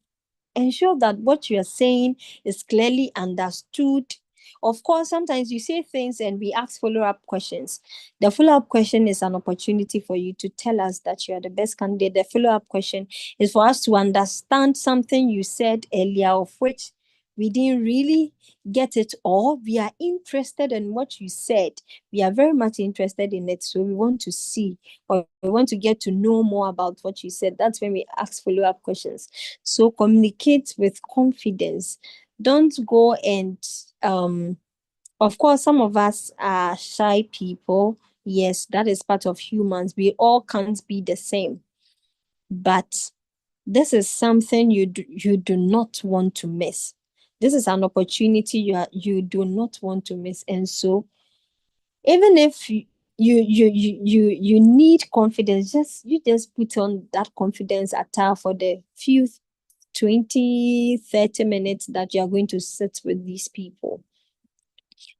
Ensure that what you are saying is clearly understood. Of course, sometimes you say things and we ask follow-up questions. The follow-up question is an opportunity for you to tell us that you are the best candidate. The follow-up question is for us to understand something you said earlier, of which we didn't really get it, or we are interested in what you said. We are very much interested in it, so we want to see, or we want to get to know more about what you said. That's when we ask follow-up questions. So communicate with confidence. Don't go and of course, some of us are shy people. Yes, that is part of humans. We all can't be the same. But this is something you do not want to miss. This is an opportunity you do not want to miss. And so even if you need confidence, just put on that confidence attire for the few 20-30 minutes that you are going to sit with these people.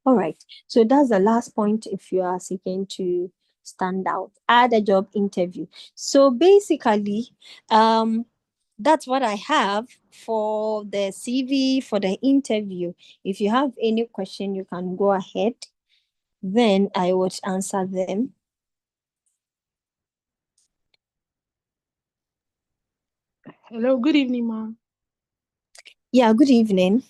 All right, so that's the last point if you are seeking to stand out at a job interview. So basically, that's what I have for the CV, for the interview. If you have any question, you can go ahead. Then I would answer them. Hello, good evening, ma'am. Yeah, good evening.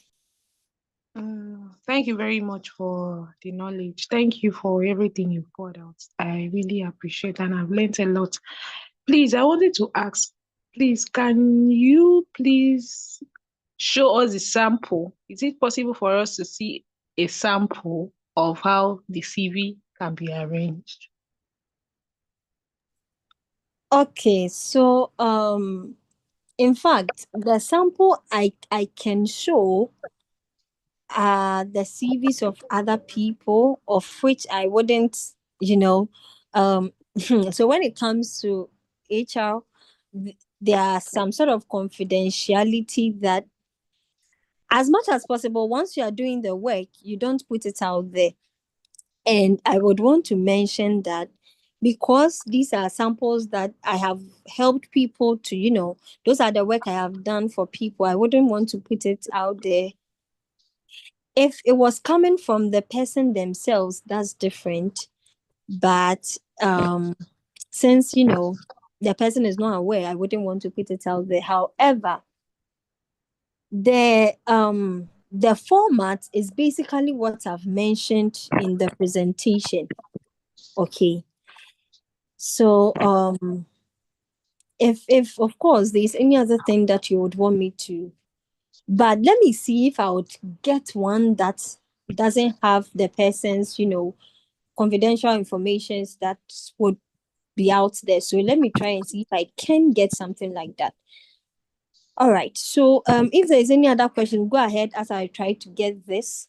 Thank you very much for the knowledge. Thank you for everything you've poured out. I really appreciate, and I've learned a lot. Please, I wanted to ask, please, can you please show us a sample? Is it possible for us to see a sample of how the CV can be arranged? Okay, so in fact, the sample I can show the CVs of other people, of which I wouldn't, so when it comes to HR, there are some sort of confidentiality that, as much as possible, once you are doing the work, you don't put it out there. And I would want to mention that because these are samples that I have helped people to, those are the work I have done for people. I wouldn't want to put it out there. If it was coming from the person themselves, that's different. But since the person is not aware, I wouldn't want to put it out there. However, the format is basically what I've mentioned in the presentation. Okay. So if of course there's any other thing that you would want me to, but let me see if I would get one that doesn't have the person's, confidential informations that would be out there. So let me try and see if I can get something like that. All right. So if there's any other question, go ahead as I try to get this.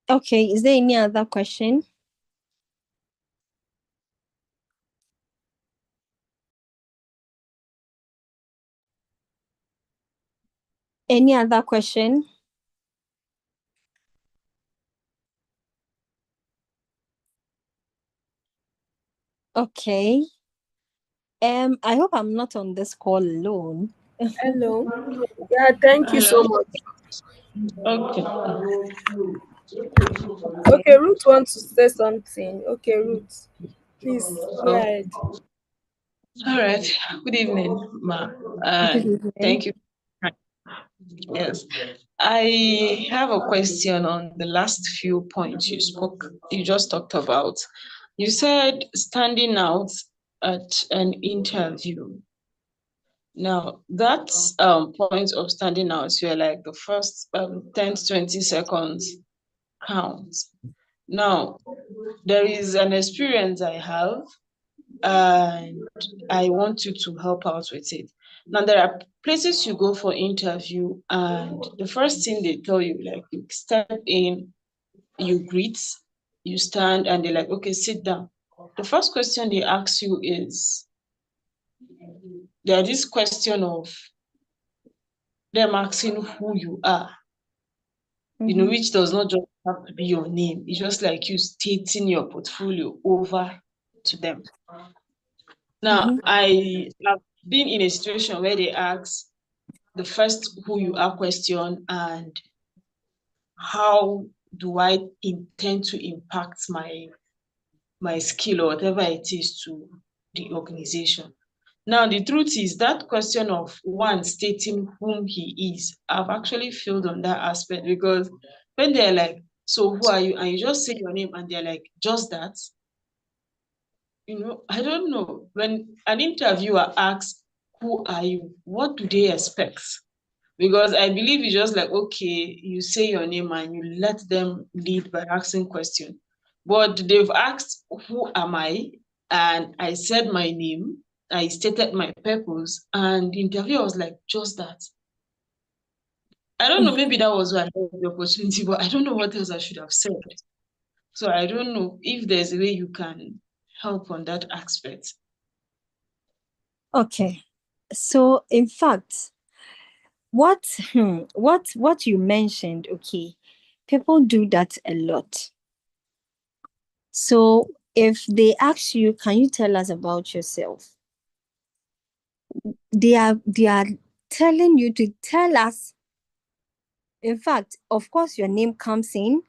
Okay, is there any other question? Any other question? Okay. I hope I'm not on this call alone. Hello. Yeah, thank you so much. Okay. Okay, Ruth wants to say something. Okay, Ruth, please go ahead. All right. Good evening, Ma. Good evening. Thank you. Yes. I have a question on the last few points you just talked about. You said standing out at an interview. Now, that point of standing out, you're like the first 10 to 20 seconds count. Now, there is an experience I have, and I want you to help out with it. Now, there are places you go for interview, and the first thing they tell you, like, you step in, you greet, you stand, and they're like, okay, sit down. The first question they ask you is, there's this question of them asking who you are, which does not just have to be your name. It's just like you stating your portfolio over to them. Now, I have been in a situation where they ask the first who you are question and how do I intend to impact my skill or whatever it is to the organization. Now, the truth is that question of one stating whom he is, I've actually failed on that aspect, because when they're like, so who are you? And you just say your name and they're like, just that. I don't know. When an interviewer asks, who are you? What do they expect? Because I believe it's just like, okay, you say your name and you let them lead by asking questions. But they've asked, who am I? And I said my name. I stated my purpose. And the interviewer was like, just that. I don't know, maybe that was why I had the opportunity, but I don't know what else I should have said. So I don't know if there's a way you can help on that aspect. Okay. So in fact, what you mentioned, okay, people do that a lot. So if they ask you, can you tell us about yourself? They are telling you to tell us. In fact, of course, your name comes in.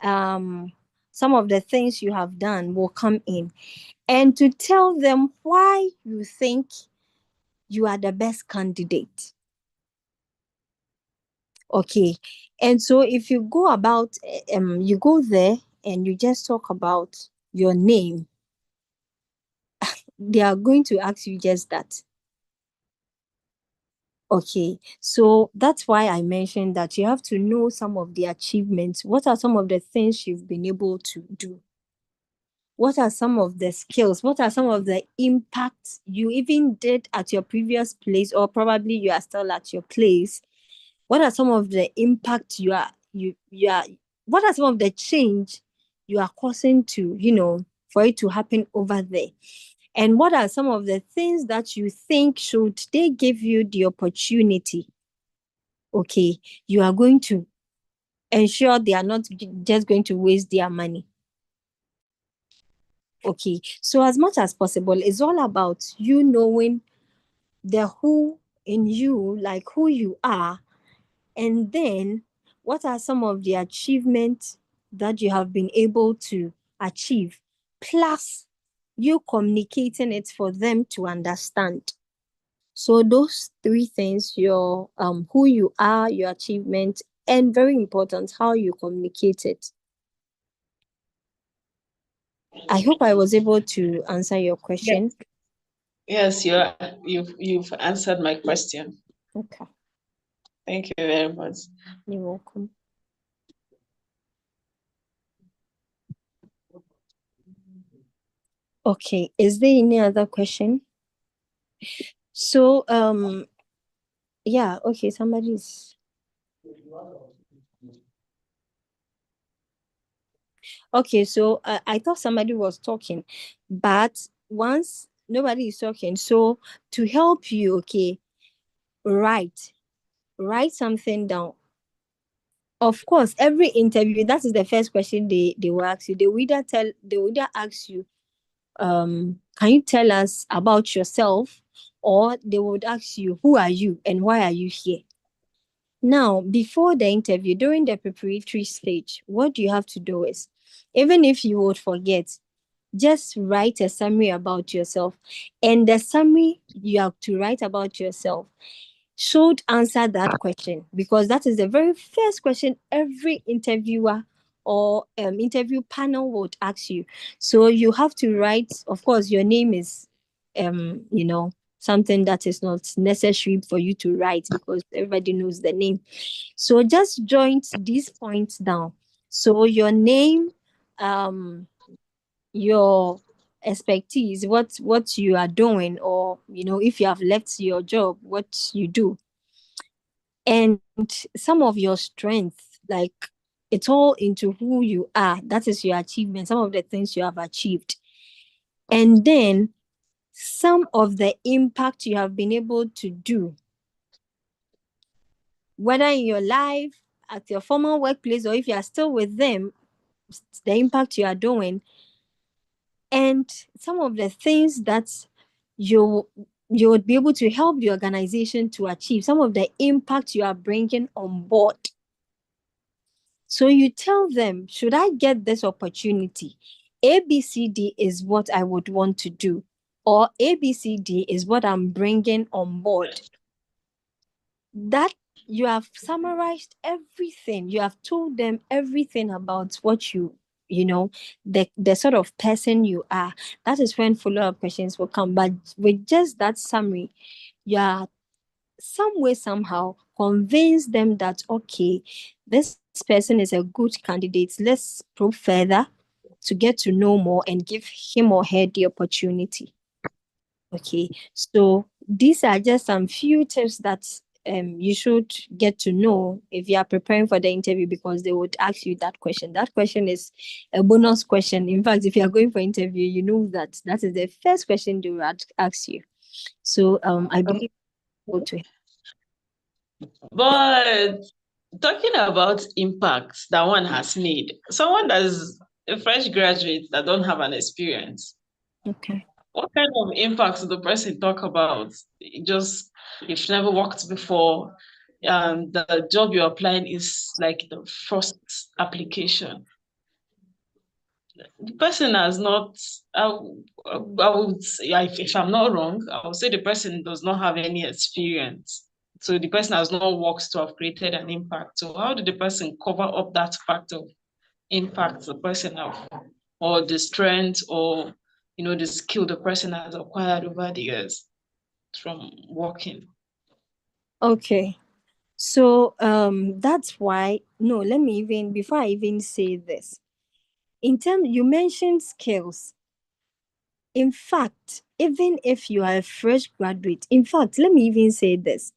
Some of the things you have done will come in, and to tell them why you think you are the best candidate. Okay. And so if you go about, you go there and you just talk about your name, they are going to ask you just that. Okay. So that's why I mentioned that you have to know some of the achievements. What are some of the things you've been able to do? What are some of the skills? What are some of the impacts you even did at your previous place, or probably you are still at your place? What are some of the impact what are some of the change you are causing to, for it to happen over there? And what are some of the things that you think, should they give you the opportunity, okay, you are going to ensure they are not just going to waste their money? Okay, so as much as possible, it's all about you knowing the who in you, like who you are, And then, what are some of the achievements that you have been able to achieve? Plus, you communicating it for them to understand. So those three things, your who you are, your achievement, and very important, how you communicate it. I hope I was able to answer your question. Yes, you've answered my question. Okay, Thank you very much. you're welcome. Okay, is there any other question? So yeah, okay, somebody's okay. So I thought somebody was talking, but once nobody is talking, so to help you, okay, write something down. Of course, every interview, that is the first question they will ask you. They will either ask you, can you tell us about yourself, or they would ask you, who are you and why are you here? Now, before the interview, during the preparatory stage, what you have to do is, even if you would forget, just write a summary about yourself. And the summary you have to write about yourself should answer that question, because that is the very first question every interviewer or interview panel would ask you. So you have to write, of course, your name is something that is not necessary for you to write because everybody knows the name. So just joint these points down. So your name, your expertise, what you are doing, or if you have left your job, what you do, and some of your strength, like it's all into who you are. That is your achievement, some of the things you have achieved. And then some of the impact you have been able to do, whether in your life, at your former workplace, or if you are still with them, the impact you are doing, and some of the things that you would be able to help the organization to achieve, some of the impact you are bringing on board. So you tell them, should I get this opportunity, ABCD is what I would want to do, or ABCD is what I'm bringing on board. That you have summarized everything. You have told them everything about what the sort of person you are. That is when follow-up questions will come. But with just that summary, you are some way, somehow convince them that, okay, this person is a good candidate. Let's probe further to get to know more and give him or her the opportunity. Okay, so these are just some few tips that you should get to know if you are preparing for the interview, because they would ask you that question. That question is a bonus question. In fact, if you are going for interview, you know that is the first question they will ask you. So I believe to. But talking about impact that one has made, someone that's a fresh graduate that don't have an experience, Okay. what kind of impact do the person talk about? Just if never worked before, the job you're applying is like the first application. The person has not, I would say, if I'm not wrong, I would say the person does not have any experience. So the person has not worked to have created an impact. So how did the person cover up that fact of impact the person have, or the strength, or the skill the person has acquired over the years from working? Okay. So that's why, no, let me even, before I even say this, in terms, you mentioned skills. In fact, even if you are a fresh graduate, in fact, let me even say this,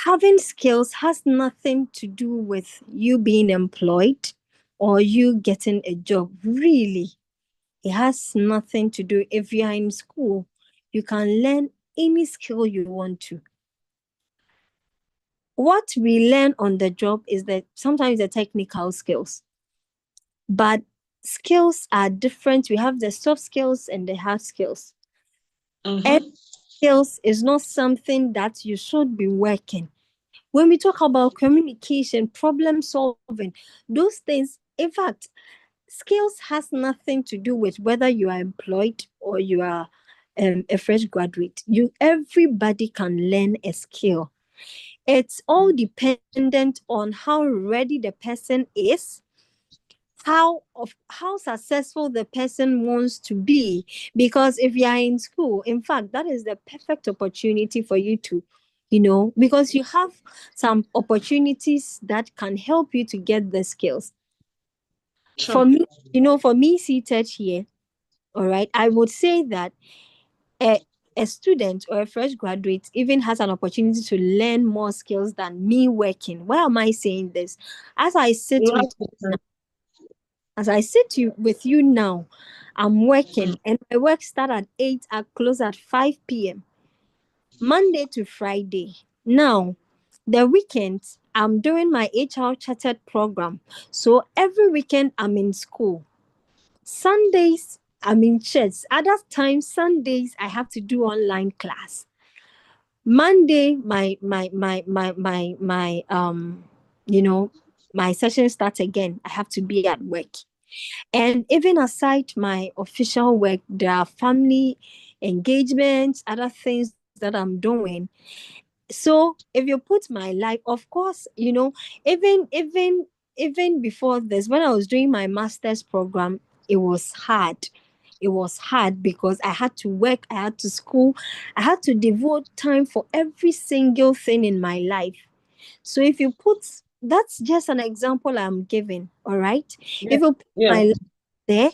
having skills has nothing to do with you being employed or you getting a job. Really, it has nothing to do. If you are in school, you can learn any skill you want to. What we learn on the job is that sometimes the technical skills, but skills are different. We have the soft skills and the hard skills. Mm-hmm. And skills is not something that you should be working. When we talk about communication, problem solving, those things, in fact, skills has nothing to do with whether you are employed or you are a fresh graduate. Everybody can learn a skill. It's all dependent on how ready the person is, how successful the person wants to be. Because if you are in school, in fact, that is the perfect opportunity for you to, because you have some opportunities that can help you to get the skills. For me seated here, all right, I would say that a student or a fresh graduate even has an opportunity to learn more skills than me working. Why am I saying this? As I sit with you now, I'm working, and my work start at 8, I close at 5 p.m. Monday to Friday. Now, the weekends, I'm doing my HR chartered program. So every weekend I'm in school. Sundays, I'm in church. Other times, Sundays, I have to do online class. Monday, my session starts again. I have to be at work. And even aside my official work, there are family engagements, other things that I'm doing. So if you put my life, of course, even before this, when I was doing my master's program, it was hard. It was hard because I had to work, I had to school, I had to devote time for every single thing in my life. So if you put, that's just an example I'm giving, all right? If you put my life there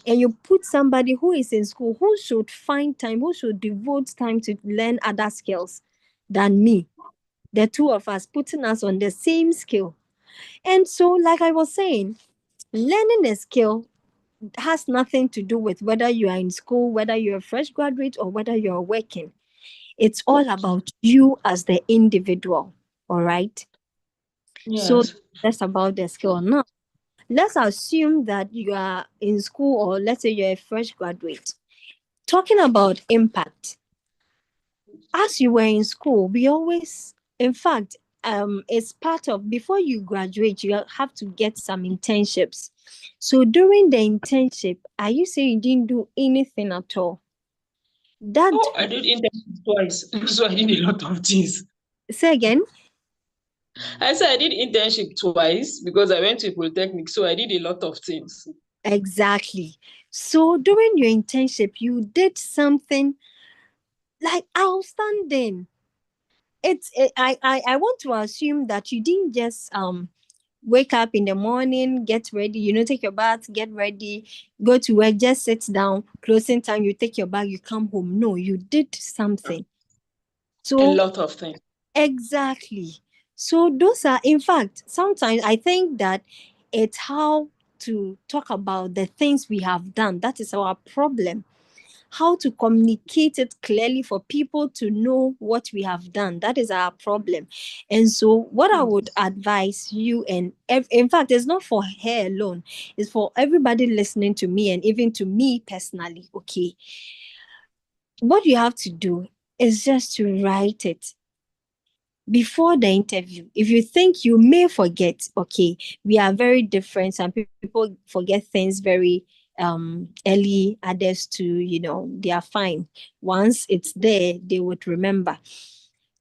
and you put somebody who is in school, who should find time, who should devote time to learn other skills than me, the two of us, putting us on the same skill. And so, like I was saying, learning a skill has nothing to do with whether you are in school, whether you're a fresh graduate, or whether you're working. It's all about you as the individual, all right? Yes. So that's about the skill. Now, let's assume that you are in school, or let's say you're a fresh graduate. Talking about impact, as you were in school, we always, in fact, it's part of, before you graduate, you have to get some internships. So during the internship, are you saying you didn't do anything at all? I did internship twice, so I did a lot of things. Say again? I said I did internship twice because I went to Polytechnic, so I did a lot of things. Exactly. So during your internship, you did something like outstanding. I want to assume that you didn't just wake up in the morning, get ready, take your bath, get ready, go to work, just sit down, closing time, you take your bag, you come home. No, you did something. So a lot of things. Exactly. So those are, in fact, sometimes I think that it's how to talk about the things we have done. That is our problem. How to communicate it clearly for people to know what we have done. That is our problem. And so what I would advise you, and in fact, it's not for her alone, it's for everybody listening to me, and even to me personally, okay? What you have to do is just to write it before the interview. If you think you may forget, okay, we are very different. Some people forget things very early, others too, they are fine. Once it's there, they would remember.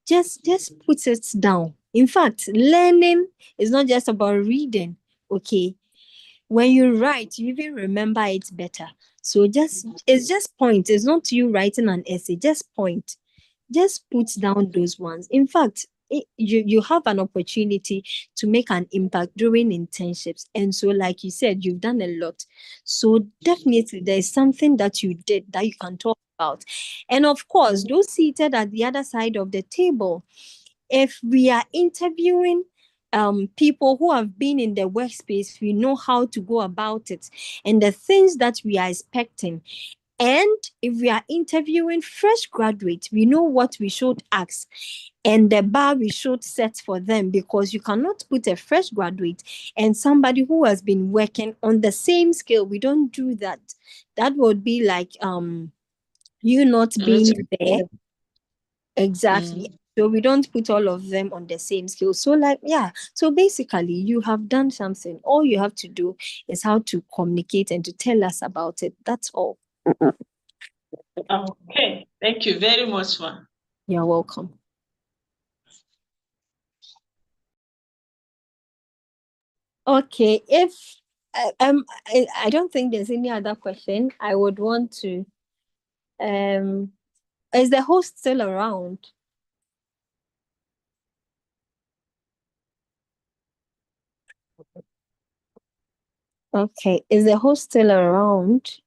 Just put it down. In fact, learning is not just about reading, okay? When you write, you even remember it better. So it's just point. It's not you writing an essay, just point. Just put down those ones. In fact, you have an opportunity to make an impact during internships. And so, like you said, you've done a lot. So definitely there's something that you did that you can talk about. And of course, those seated at the other side of the table, if we are interviewing people who have been in the workspace, we know how to go about it and the things that we are expecting. And if we are interviewing fresh graduates, we know what we should ask and the bar we should set for them, because you cannot put a fresh graduate and somebody who has been working on the same scale. We don't do that. That would be like you not being there. Exactly. So we don't put all of them on the same scale. So like, yeah. So basically you have done something. All you have to do is how to communicate and to tell us about it. That's all. Okay, thank you very much, ma. You're welcome. Okay, if I don't think there's any other question, I would want to is the host still around? Okay, is the host still around?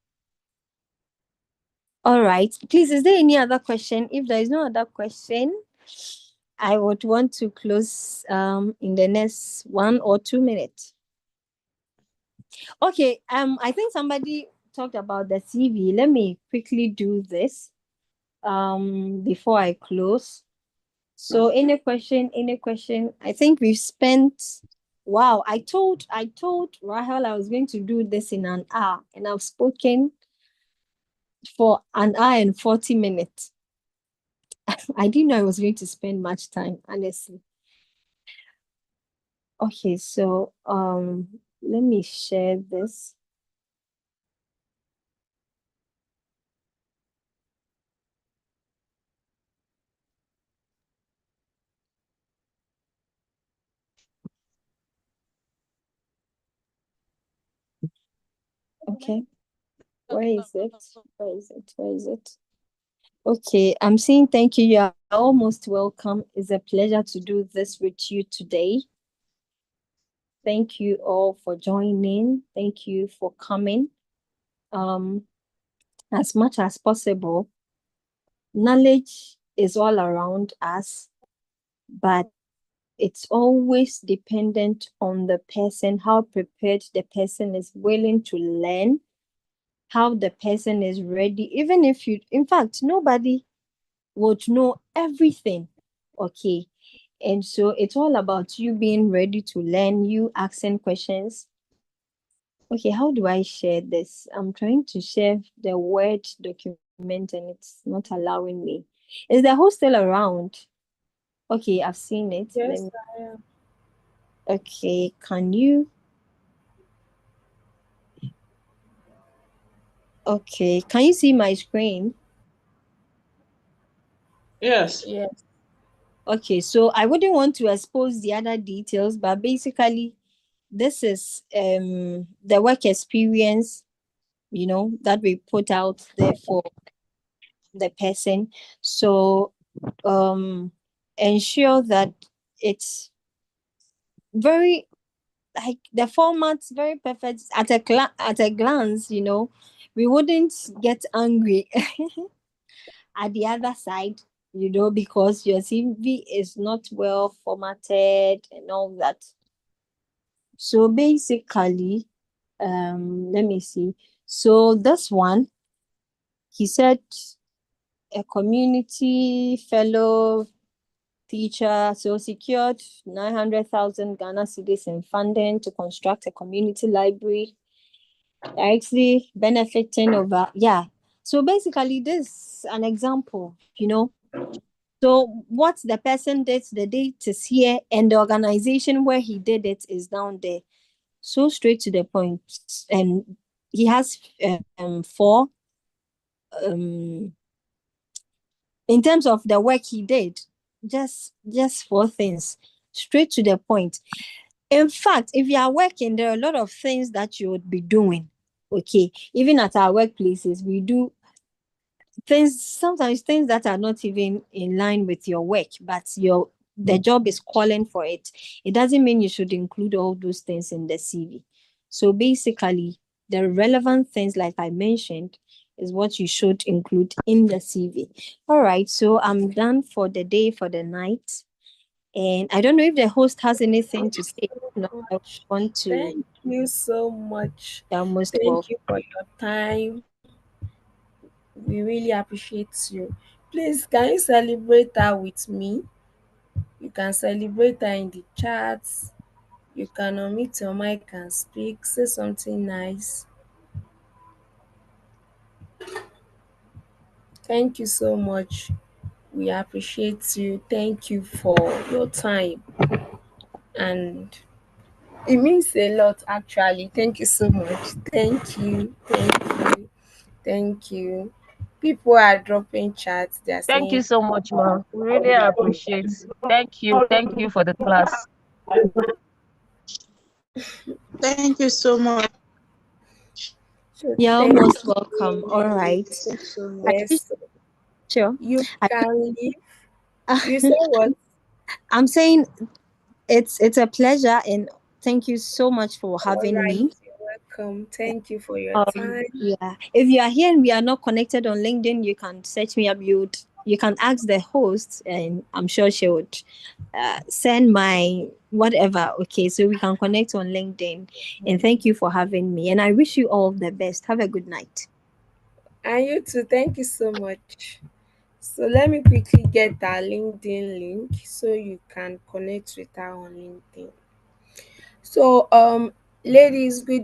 All right, please, is there any other question? If there is no other question, I would want to close in the next 1 or 2 minutes. Okay, I think somebody talked about the CV. Let me quickly do this before I close. So any question, any question? I think we've spent, wow, I told Rahel I was going to do this in an hour, and I've spoken for an hour and 40 minutes. I didn't know I was going to spend much time, honestly. Okay, so let me share this. Okay. Where is it? Where is it? Where is it? Okay, I'm saying thank you. You are almost welcome. It's a pleasure to do this with you today. Thank you all for joining. Thank you for coming. As much as possible, knowledge is all around us, but it's always dependent on the person, how prepared the person is willing to learn, how the person is ready. Even if you, in fact, nobody would know everything. Okay. And so it's all about you being ready to learn, you asking questions. Okay, how do I share this? I'm trying to share the Word document and it's not allowing me. Is the host still around? Okay, I've seen it. Yes, I am. Okay, can you? Okay, can you see my screen? Yes. Yes. Okay, so I wouldn't want to expose the other details, but basically, this is the work experience, that we put out there for the person. So ensure that it's very, like, the format's very perfect at a glance. We wouldn't get angry at the other side, because your CV is not well formatted and all that. So basically, let me see. So this one, he said, a community fellow teacher, so secured 900,000 Ghana cedis in funding to construct a community library, directly benefiting over, yeah. So basically, this is an example. So what the person did, the date is here, and the organization where he did it is down there. So straight to the point. And he has four, um in terms of the work he did, just four things, straight to the point. In fact, if you are working, there are a lot of things that you would be doing. Okay, even at our workplaces, we do sometimes things that are not even in line with your work, but the job is calling for it. It doesn't mean you should include all those things in the CV. So basically, the relevant things, like I mentioned, is what you should include in the CV. All right, so I'm done for the day, for the night. And I don't know if the host has anything to say. No, I want to. Thank you so much. You're most Thank welcome. you for your time. We really appreciate you. Please, can you celebrate that with me? You can celebrate that in the chat. You can unmute your mic and speak. Say something nice. Thank you so much. We appreciate you. Thank you for your time. And it means a lot, actually. Thank you so much. Thank you. Thank you. Thank you. People are dropping chats. They're Thank you saying, so much, ma. We really appreciate. Thank you. Thank you for the class. Thank you so much. so You're thank most welcome. All right. So I much. wish, yes. sure. You I, can leave. You say what? I'm saying it's a pleasure, and thank you so much for All having right. me. You're welcome. Thank you for your time. Yeah. If you are here and we are not connected on LinkedIn, you can search me up. You can ask the host, and I'm sure she would send my whatever. Okay, so we can connect on LinkedIn. And thank you for having me. And I wish you all the best. Have a good night. And you too. Thank you so much. So let me quickly get our LinkedIn link so you can connect with her on LinkedIn. So ladies, good